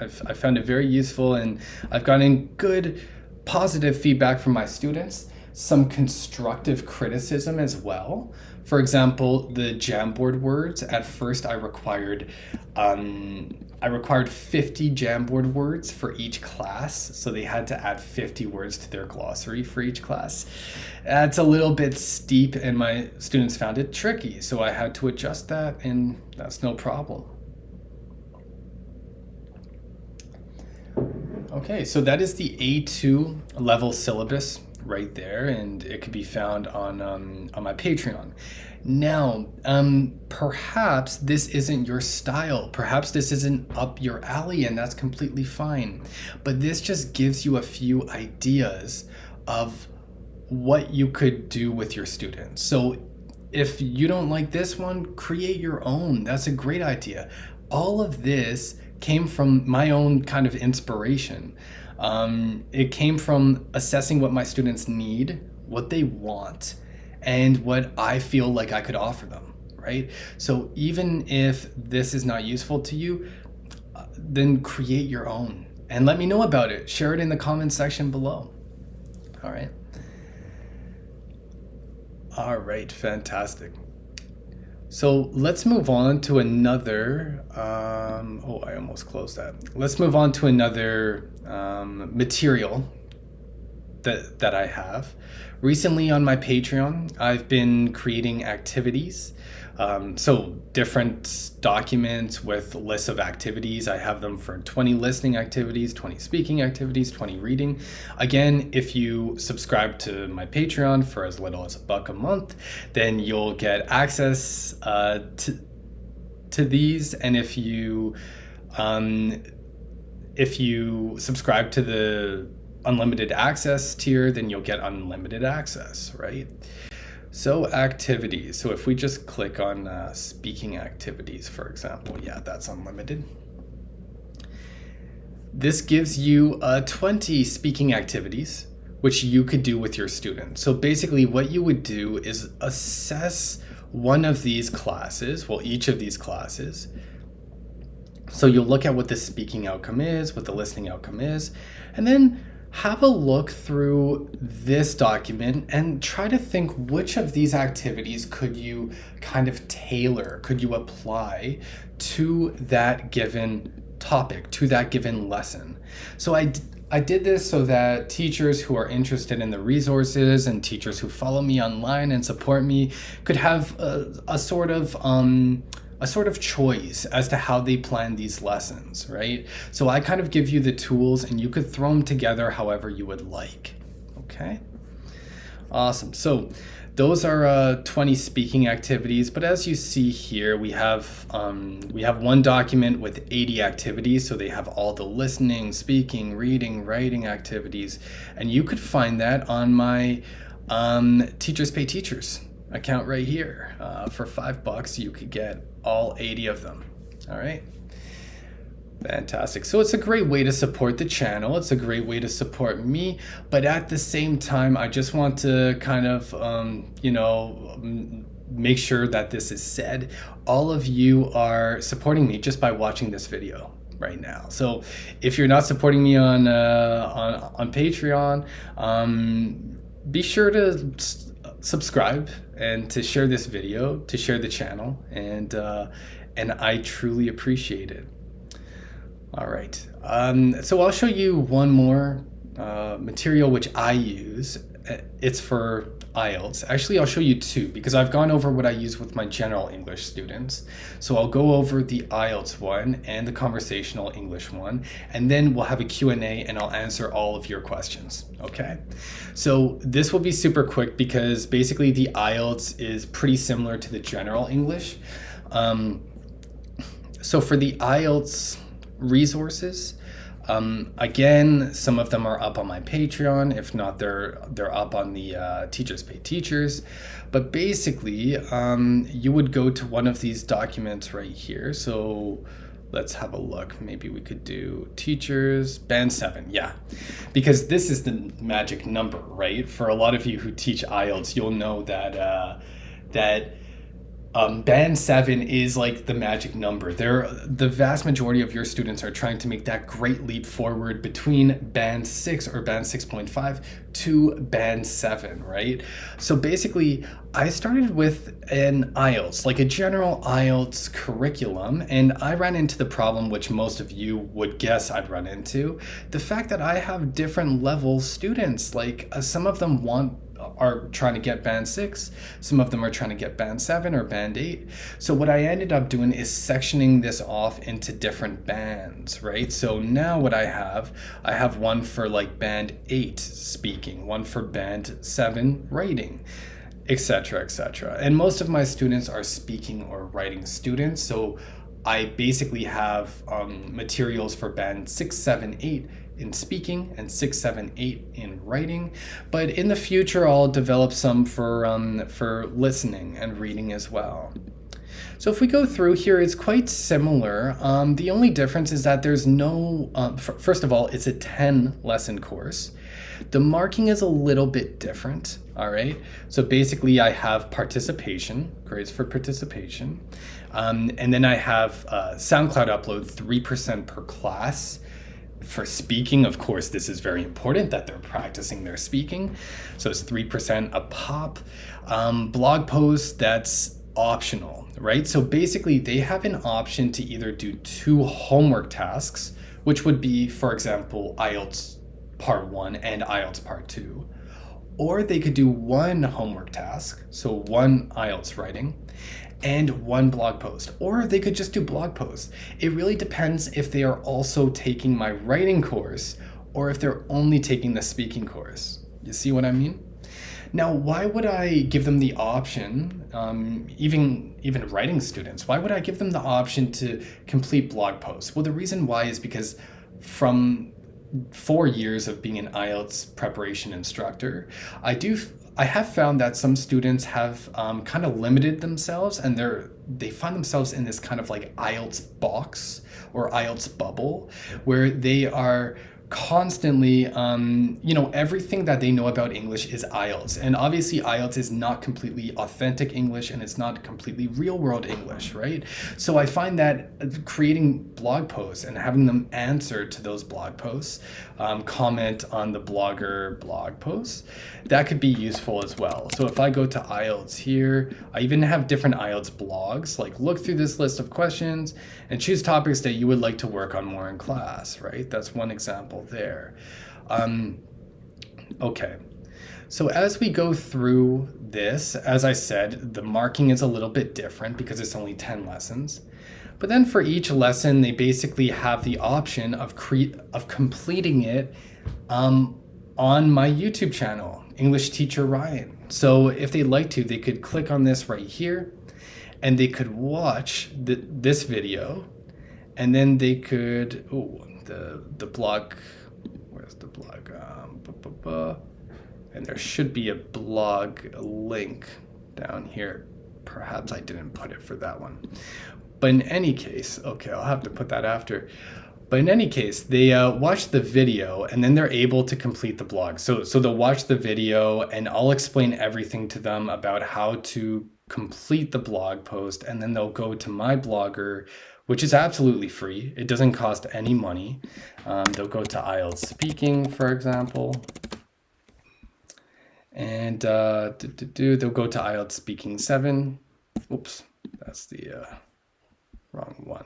I found it very useful, and I've gotten good positive feedback from my students, some constructive criticism as well. For example, the Jamboard words, at first I required 50 Jamboard words for each class, so they had to add 50 words to their glossary for each class. That's a little bit steep, and my students found it tricky, so I had to adjust that, and that's no problem. Okay, so that is the A2 level syllabus right there, and it could be found on my Patreon. Now, perhaps this isn't your style. Perhaps this isn't up your alley, and that's completely fine. But this just gives you a few ideas of what you could do with your students. So if you don't like this one, create your own. That's a great idea. All of this came from my own kind of inspiration. It came from assessing what my students need, what they want, and what I feel like I could offer them, right? So even if this is not useful to you, then create your own and let me know about it. Share it in the comments section below. All right. All right, fantastic. So let's move on to another. Oh, I almost closed that. Let's move on to another material that I have. Recently on my Patreon, I've been creating activities. So different documents with lists of activities. I have them for 20 listening activities, 20 speaking activities, 20 reading. Again, if you subscribe to my Patreon for as little as $1 a month, then you'll get access to these. And if you subscribe to the unlimited access tier, then you'll get unlimited access, right? So activities. So if we just click on speaking activities, for example, yeah, that's unlimited. This gives you 20 speaking activities, which you could do with your students. So basically what you would do is assess one of these classes, well, each of these classes. So you'll look at what the speaking outcome is, what the listening outcome is, and then have a look through this document and try to think which of these activities could you kind of tailor, could you apply to that given topic, to that given lesson. So I did this so that teachers who are interested in the resources and teachers who follow me online and support me could have a sort of choice as to how they plan these lessons, right? So I kind of give you the tools and you could throw them together however you would like. Okay, awesome. So those are 20 speaking activities, but as you see here, we have one document with 80 activities. So they have all the listening, speaking, reading, writing activities, and you could find that on my Teachers Pay Teachers account right here. For $5 you could get all 80 of them. All right, fantastic. So it's a great way to support the channel, it's a great way to support me, but at the same time I just want to kind of make sure that this is said. All of you are supporting me just by watching this video right now. So if you're not supporting me on Patreon, be sure to subscribe and to share this video, to share the channel, and I truly appreciate it. All right, so I'll show you one more material which I use. It's for IELTS. Actually, I'll show you two because I've gone over what I use with my general English students. So I'll go over the IELTS one and the conversational English one, and then we'll have a Q&A and I'll answer all of your questions, okay? So this will be super quick because basically the IELTS is pretty similar to the general English. So for the IELTS resources, again, some of them are up on my Patreon. If not, they're up on the Teachers Pay Teachers. But basically, you would go to one of these documents right here. So let's have a look. Maybe we could do teachers, band 7. Yeah, because this is the magic number, right? For a lot of you who teach IELTS, you'll know that band 7 is like the magic number. The vast majority of your students are trying to make that great leap forward between band 6 or band 6.5 to band 7, right? So basically, I started with an IELTS, like a general IELTS curriculum, and I ran into the problem which most of you would guess I'd run into. The fact that I have different level students, like some of them are trying to get band 6, some of them are trying to get band 7 or band 8. So what I ended up doing is sectioning this off into different bands, right? So now what I have one for like band 8 speaking, one for band 7 writing, etc., etc. And most of my students are speaking or writing students, so I basically have materials for band 6, 7, 8 in speaking and 6, 7, 8 in writing. But in the future, I'll develop some for listening and reading as well. So if we go through here, it's quite similar. The only difference is that there's no, first of all, it's a 10 lesson course. The marking is a little bit different, all right? So basically I have participation, grades for participation. And then I have SoundCloud upload 3% per class. For speaking, of course, this is very important that they're practicing their speaking. So it's 3% a pop. Blog posts, that's optional, right? So basically, they have an option to either do two homework tasks, which would be, for example, IELTS Part 1 and IELTS Part 2. Or they could do one homework task, so one IELTS writing, and one blog post. Or they could just do blog posts. It really depends if they are also taking my writing course or if they're only taking the speaking course. You see what I mean? Now, why would I give them the option, even writing students, why would I give them the option to complete blog posts? Well, the reason why is because from 4 years of being an IELTS preparation instructor, I have found that some students have kind of limited themselves, and they find themselves in this kind of like IELTS box or IELTS bubble where they are constantly, everything that they know about English is IELTS. And obviously, IELTS is not completely authentic English and it's not completely real world English, right? So I find that creating blog posts and having them answer to those blog posts, comment on the blogger blog posts, that could be useful as well. So if I go to IELTS here, I even have different IELTS blogs, like look through this list of questions and choose topics that you would like to work on more in class, right? That's one example there. Okay. So as we go through this, as I said, the marking is a little bit different because it's only 10 lessons. But then for each lesson, they basically have the option of completing it on my YouTube channel, English Teacher Ryan. So if they'd like to, they could click on this right here and they could watch this video, and then they could, the blog, where's the blog? And there should be a blog link down here. Perhaps I didn't put it for that one. But in any case, okay, I'll have to put that after. But in any case, they watch the video and then they're able to complete the blog. So they'll watch the video and I'll explain everything to them about how to complete the blog post. And then they'll go to my blogger, which is absolutely free. It doesn't cost any money. They'll go to IELTS Speaking, for example. And they'll go to IELTS Speaking 7. Oops, that's the wrong one.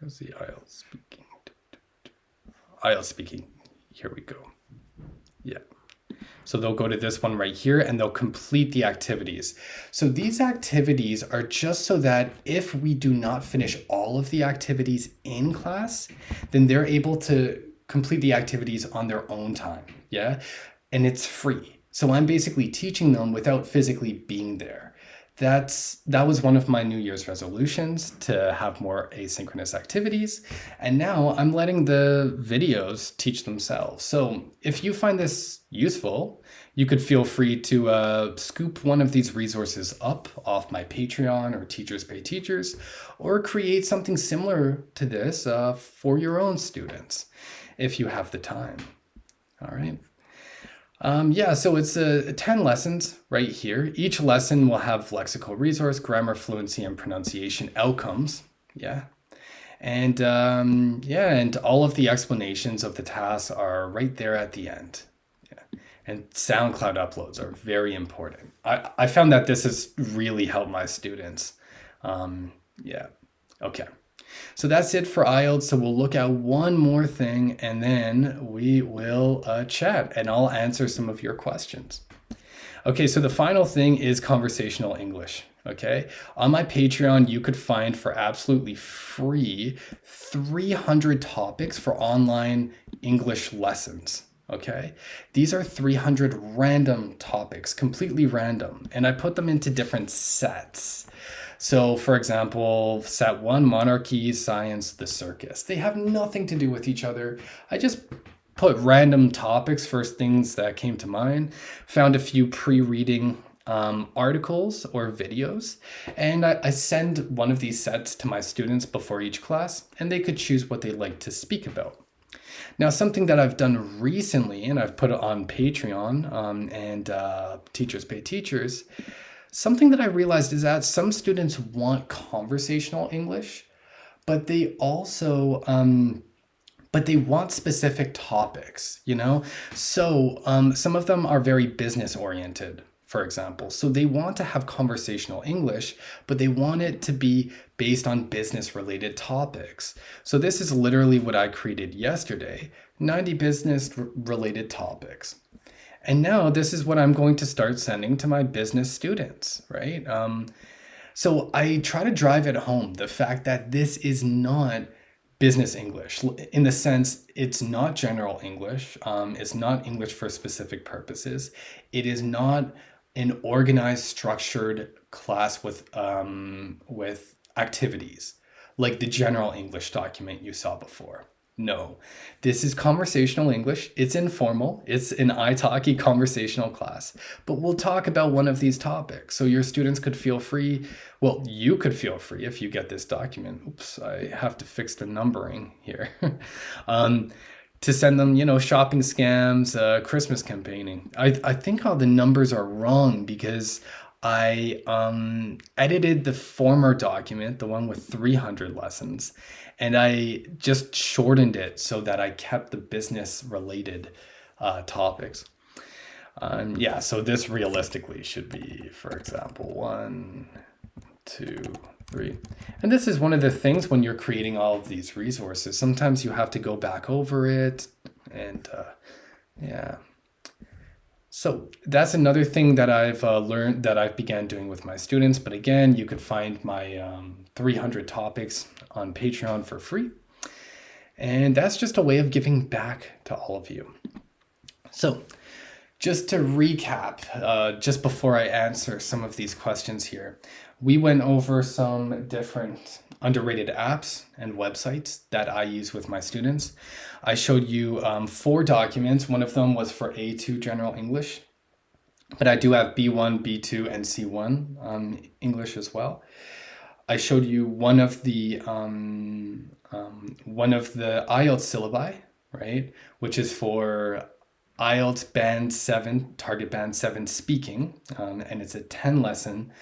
There's the IELTS Speaking. IELTS Speaking, here we go. Yeah. So they'll go to this one right here and they'll complete the activities. So these activities are just so that if we do not finish all of the activities in class, then they're able to complete the activities on their own time. Yeah. And it's free. So I'm basically teaching them without physically being there. That was one of my New Year's resolutions, to have more asynchronous activities. And now I'm letting the videos teach themselves. So if you find this useful, you could feel free to scoop one of these resources up off my Patreon or Teachers Pay Teachers, or create something similar to this for your own students if you have the time. All right. So it's 10 lessons right here. Each lesson will have lexical resource, grammar, fluency, and pronunciation outcomes. Yeah. And and all of the explanations of the tasks are right there at the end. Yeah. And SoundCloud uploads are very important. I found that this has really helped my students. Okay. So that's it for IELTS. So we'll look at one more thing and then we will chat and I'll answer some of your questions. Okay, so the final thing is conversational English. Okay, on my Patreon, you could find for absolutely free 300 topics for online English lessons. Okay, these are 300 random topics, completely random, and I put them into different sets. So, for example, set 1, monarchy, science, the circus. They have nothing to do with each other. I just put random topics, first things that came to mind, found a few pre-reading articles or videos, and I send one of these sets to my students before each class, and they could choose what they like to speak about. Now, something that I've done recently, and I've put it on Patreon and Teachers Pay Teachers, something that I realized is that some students want conversational English, but they also, they want specific topics, you know? So some of them are very business oriented. for example. So they want to have conversational English, but they want it to be based on business related topics. So this is literally what I created yesterday, 90 business related topics. And now this is what I'm going to start sending to my business students, right? So I try to drive it home the fact that this is not business English in the sense it's not general English. It's not English for specific purposes. It is not an organized, structured class with activities like the general English document you saw before. No, this is conversational English. It's informal. It's an italki conversational class. But we'll talk about one of these topics. So your students could feel free. Well, you could feel free if you get this document. Oops, I have to fix the numbering here. To send them, shopping scams, Christmas campaigning. I think all the numbers are wrong because I edited the former document, the one with 300 lessons, and I just shortened it so that I kept the business related topics. Yeah, so this realistically should be, for example, 1, 2, 3. And this is one of the things when you're creating all of these resources. Sometimes you have to go back over it and yeah. So that's another thing that I've learned that I've began doing with my students. But again, you could find my 300 topics on Patreon for free. And that's just a way of giving back to all of you. So just to recap, just before I answer some of these questions here, we went over some different underrated apps and websites that I use with my students. I showed you 4 documents. One of them was for A2 General English, but I do have B1, B2, and C1 English as well. I showed you one of the IELTS syllabi, right, which is for IELTS Band 7, Target Band 7 speaking, and it's a 10 lesson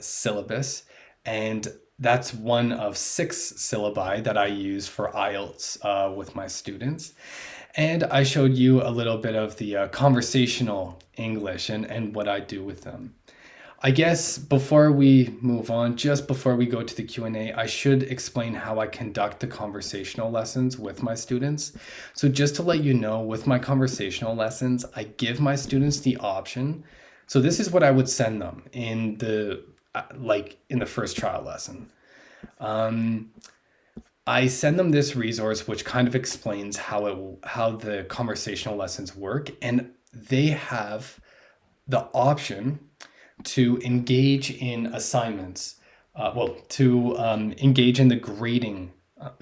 syllabus, and that's one of 6 syllabi that I use for IELTS with my students. And I showed you a little bit of the conversational English and what I do with them. I guess before we move on, just before we go to the Q&A, I should explain how I conduct the conversational lessons with my students. So just to let you know, with my conversational lessons, I give my students the option. So this is what I would send them in the first trial lesson. I send them this resource which kind of explains how the conversational lessons work, and they have the option to engage in assignments, engage in the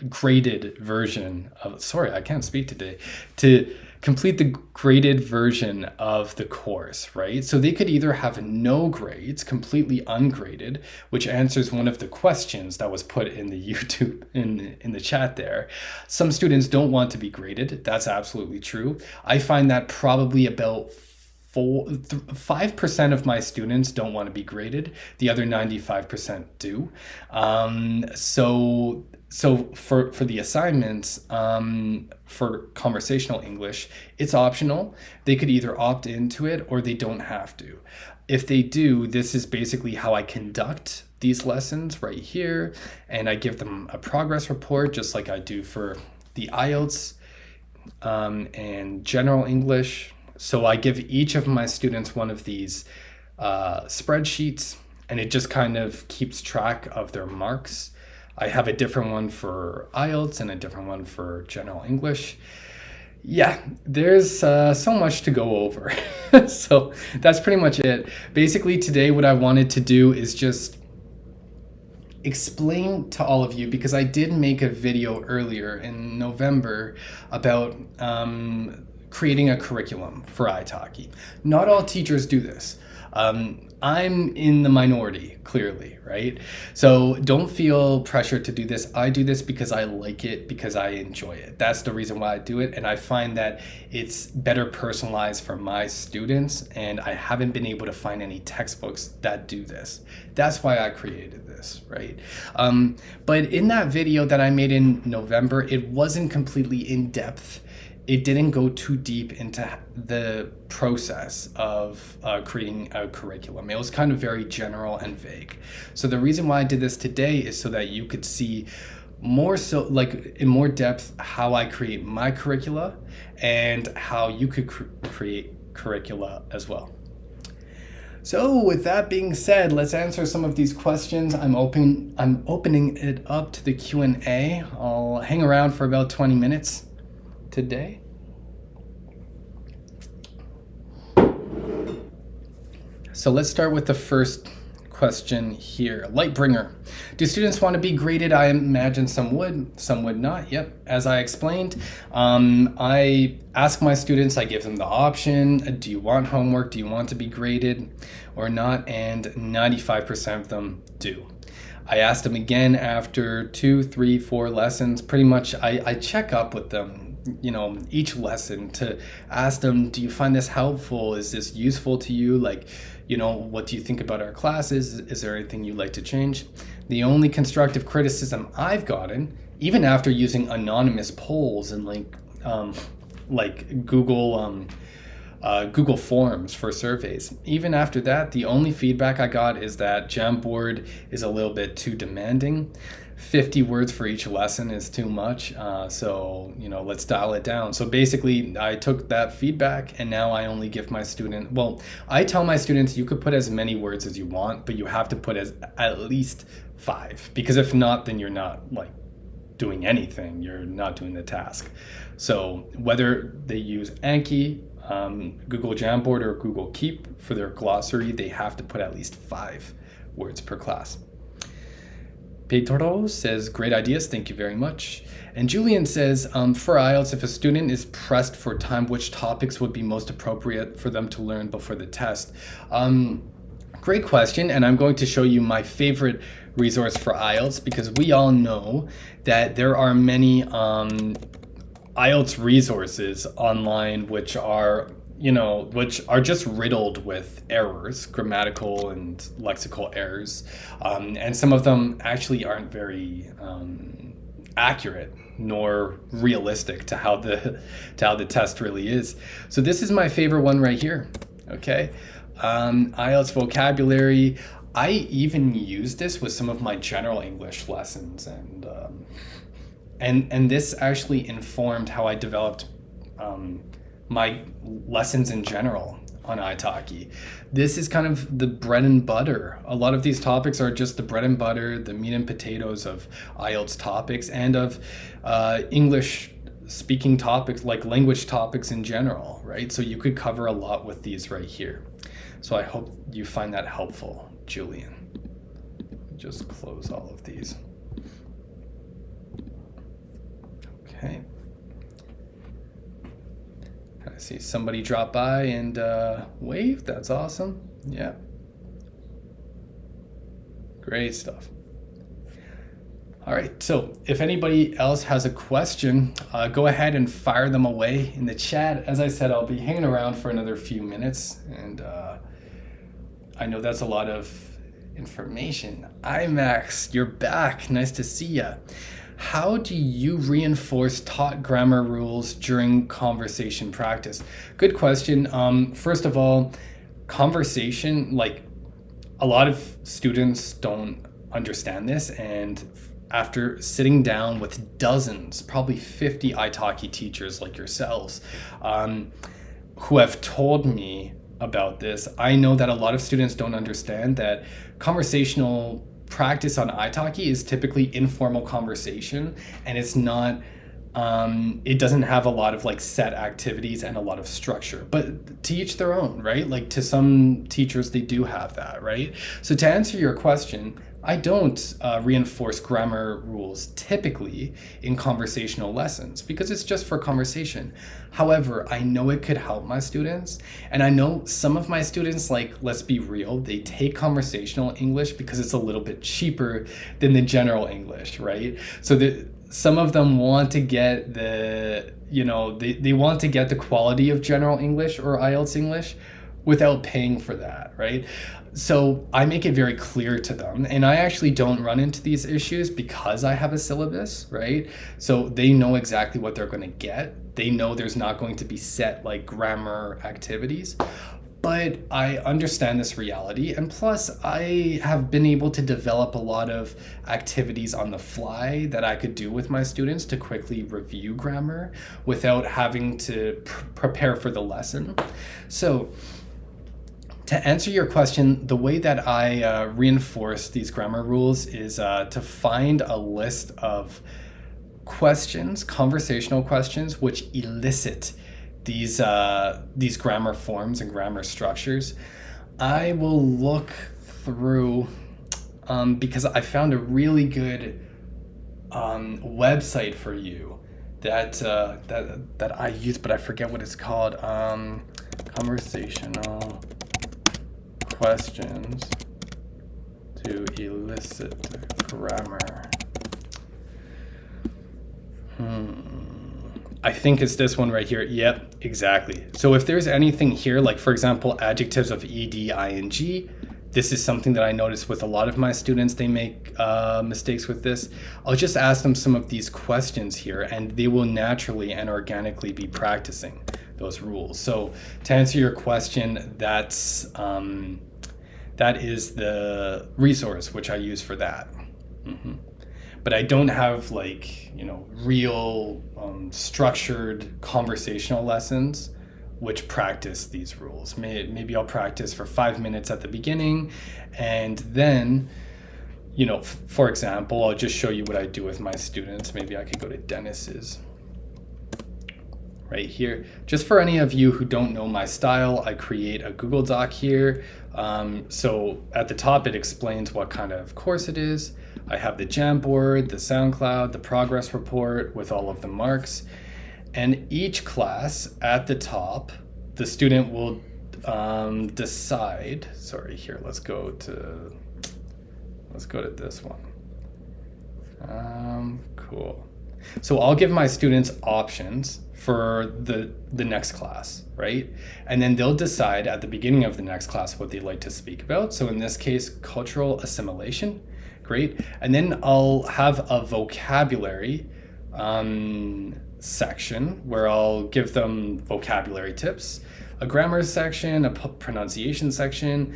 graded version of, sorry, I can't speak today, to complete the graded version of the course, right? So they could either have no grades, completely ungraded, which answers one of the questions that was put in the YouTube, in the chat there. Some students don't want to be graded. That's absolutely true. I find that probably about 5% of my students don't want to be graded. The other 95% do. So for the assignments, for conversational English, it's optional. They could either opt into it or they don't have to. If they do, this is basically how I conduct these lessons right here. And I give them a progress report, just like I do for the IELTS and general English. So I give each of my students one of these spreadsheets, and it just kind of keeps track of their marks. I have a different one for IELTS and a different one for general English. Yeah, there's so much to go over. So that's pretty much it. Basically today what I wanted to do is just explain to all of you, because I did make a video earlier in November about creating a curriculum for italki. Not all teachers do this. I'm in the minority, clearly, right? So don't feel pressured to do this. I do this because I like it, because I enjoy it. That's the reason why I do it. And I find that it's better personalized for my students. And I haven't been able to find any textbooks that do this. That's why I created this, right? But in that video that I made in November, it wasn't completely in depth it didn't go too deep into the process of creating a curriculum. It was kind of very general and vague. So the reason why I did this today is so that you could see more so, like in more depth, how I create my curricula and how you could create curricula as well. So with that being said, let's answer some of these questions. I'm opening it up to the Q&A. I'll hang around for about 20 minutes today. So let's start with the first question here. Lightbringer. Do students want to be graded? I imagine some would not. Yep. As I explained, I ask my students, I give them the option, do you want homework? Do you want to be graded or not? And 95% of them do. I asked them again after 2, 3, 4 lessons. Pretty much I check up with them, each lesson to ask them, do you find this helpful? Is this useful to you? What do you think about our classes? Is there anything you'd like to change? The only constructive criticism I've gotten, even after using anonymous polls and Google Forms for surveys, even after that, the only feedback I got is that Jamboard is a little bit too demanding. 50 words for each lesson is too much, so let's dial it down. So basically I took that feedback and now I only give my student, I tell my students you could put as many words as you want, but you have to put at least 5, because if not, then you're not doing anything, you're not doing the task. So whether they use Anki, Google Jamboard, or Google Keep for their glossary, they have to put at least 5 words per class. Pedro says, great ideas, thank you very much. And Julian says, for IELTS, if a student is pressed for time, which topics would be most appropriate for them to learn before the test? Great question, and I'm going to show you my favorite resource for IELTS, because we all know that there are many IELTS resources online which are just riddled with errors, grammatical and lexical errors, and some of them actually aren't very accurate nor realistic to how the test really is. So this is my favorite one right here. Okay, IELTS vocabulary. I even use this with some of my general English lessons, and this actually informed how I developed my lessons in general on italki. This is kind of the bread and butter. A lot of these topics are just the bread and butter, the meat and potatoes of IELTS topics and of English speaking topics, like language topics in general, right? So you could cover a lot with these right here. So I hope you find that helpful, Julian. Just close all of these. Okay. I see somebody drop by and wave. That's awesome. Yeah. Great stuff. All right, so if anybody else has a question, go ahead and fire them away in the chat. As I said, I'll be hanging around for another few minutes, and I know that's a lot of information. IMAX, you're back. Nice to see ya. How do you reinforce taught grammar rules during conversation practice? Good question. First of all, conversation, a lot of students don't understand this, and after sitting down with dozens, probably 50 italki teachers like yourselves, who have told me about this, I know that a lot of students don't understand that conversational practice on italki is typically informal conversation, and it's not it doesn't have a lot of set activities and a lot of structure, but to each their own, right? To some teachers they do have that, right? So to answer your question, I don't reinforce grammar rules typically in conversational lessons because it's just for conversation. However, I know it could help my students, and I know some of my students, let's be real, they take conversational English because it's a little bit cheaper than the general English, right? So some of them want to get they want to get the quality of general English or IELTS English without paying for that, right? So I make it very clear to them, and I actually don't run into these issues because I have a syllabus, right? So they know exactly what they're going to get. They know there's not going to be set like grammar activities. But I understand this reality, and plus, I have been able to develop a lot of activities on the fly that I could do with my students to quickly review grammar without having to prepare for the lesson. So, to answer your question, the way that I reinforce these grammar rules is to find a list of questions, conversational questions, which elicit these grammar forms and grammar structures. I will look through because I found a really good website for you that I use, but I forget what it's called. Conversational questions to elicit grammar. I think it's this one right here. Yep, exactly. So if there's anything here, like for example, adjectives of ed, ing, this is something that I notice with a lot of my students. They make mistakes with this. I'll just ask them some of these questions here, and they will naturally and organically be practicing those rules. So to answer your question, that is the resource which I use for that. But I don't have real structured conversational lessons which practice these rules. Maybe I'll practice for 5 minutes at the beginning, and then, for example, I'll just show you what I do with my students. Maybe I could go to Dennis's right here. Just for any of you who don't know my style, I create a Google Doc here. So at the top, it explains what kind of course it is. I have the Jamboard, the SoundCloud, the progress report with all of the marks. And each class at the top, the student will decide. Sorry, here, let's go to this one. Cool. So I'll give my students options for the next class, right? And then they'll decide at the beginning of the next class what they'd like to speak about. So in this case, cultural assimilation. Great. And then I'll have a vocabulary section where I'll give them vocabulary tips, a grammar section, a pronunciation section,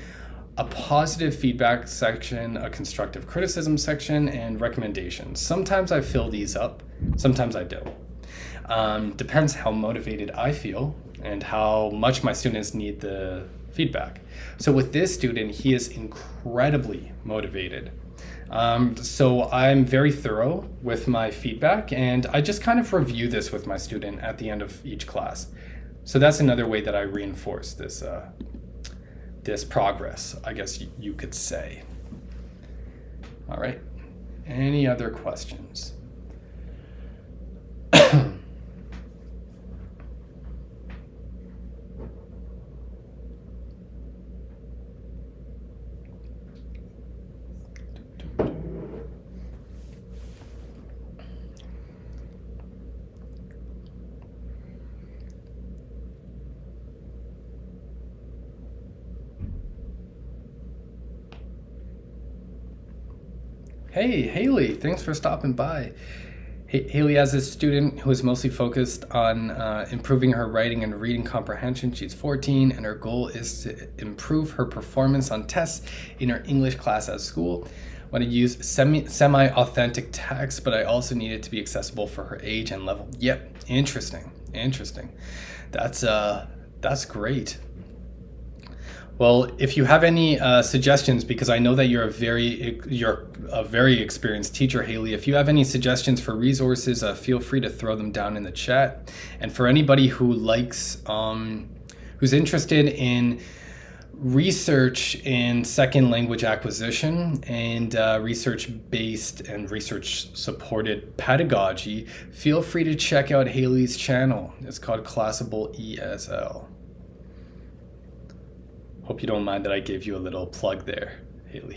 a positive feedback section, a constructive criticism section, and recommendations. Sometimes I fill these up, sometimes I don't. Depends how motivated I feel and how much my students need the feedback. So with this student, he is incredibly motivated. So I'm very thorough with my feedback, and I just kind of review this with my student at the end of each class. So that's another way that I reinforce this progress, I guess you could say. All right. Any other questions? Hey, Haley, thanks for stopping by. Haley has a student who is mostly focused on improving her writing and reading comprehension. She's 14, and her goal is to improve her performance on tests in her English class at school. I want to use semi-authentic text, but I also need it to be accessible for her age and level. Yep, interesting. That's great. Well, if you have any suggestions, because I know that you're a very experienced teacher, Haley, if you have any suggestions for resources, feel free to throw them down in the chat. And for anybody who who's interested in research in second language acquisition and research-based and research-supported pedagogy, feel free to check out Haley's channel. It's called Classable ESL. Hope you don't mind that I gave you a little plug there, Haley.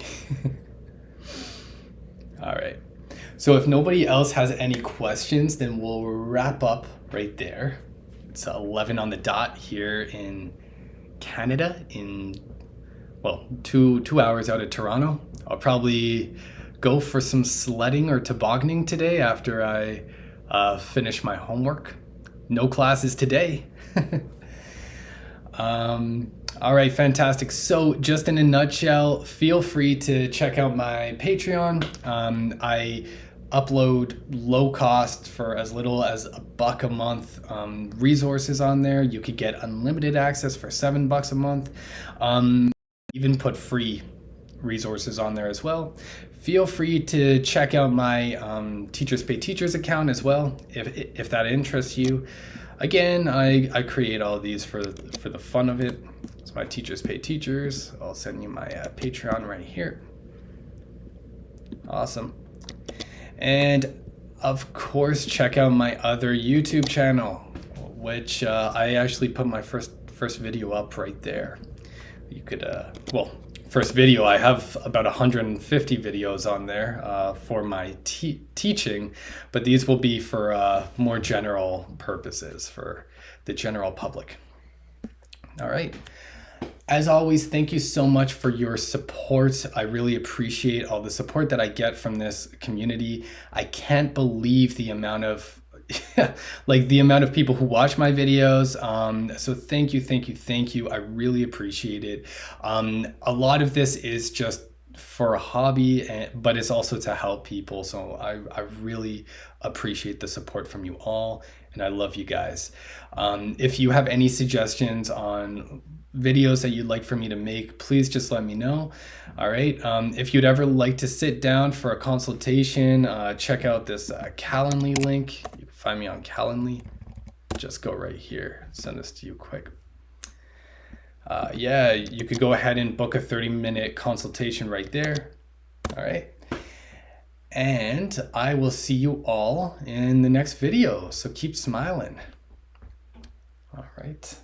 All right. So if nobody else has any questions, then we'll wrap up right there. It's 11 on the dot here in Canada, in well, two hours out of Toronto. I'll probably go for some sledding or tobogganing today after I finish my homework. No classes today. All right, fantastic. So, just in a nutshell, feel free to check out my Patreon. I upload low cost for as little as $1 a month resources on there. You could get unlimited access for $7 a month. Even put free resources on there as well. Feel free to check out my Teachers Pay Teachers account as well if that interests you. Again, I create all these for the fun of it. It's my Teachers Pay Teachers. I'll send you my Patreon right here. Awesome. And of course, check out my other YouTube channel, which I actually put my first video up right there. You could, well, first video, I have about 150 videos on there for my teaching, but these will be for more general purposes for the general public. All right. As always, thank you so much for your support. I really appreciate all the support that I get from this community. I can't believe the amount of the amount of people who watch my videos. So thank you. I really appreciate it. A lot of this is just for a hobby, but it's also to help people. So I really appreciate the support from you all, and I love you guys. If you have any suggestions on videos that you'd like for me to make, please just let me know. All right. If you'd ever like to sit down for a consultation, check out this Calendly link. You can find me on Calendly. Just go right here. Send this to you quick. Yeah, you could go ahead and book a 30-minute consultation right there. All right. And I will see you all in the next video. So keep smiling. All right.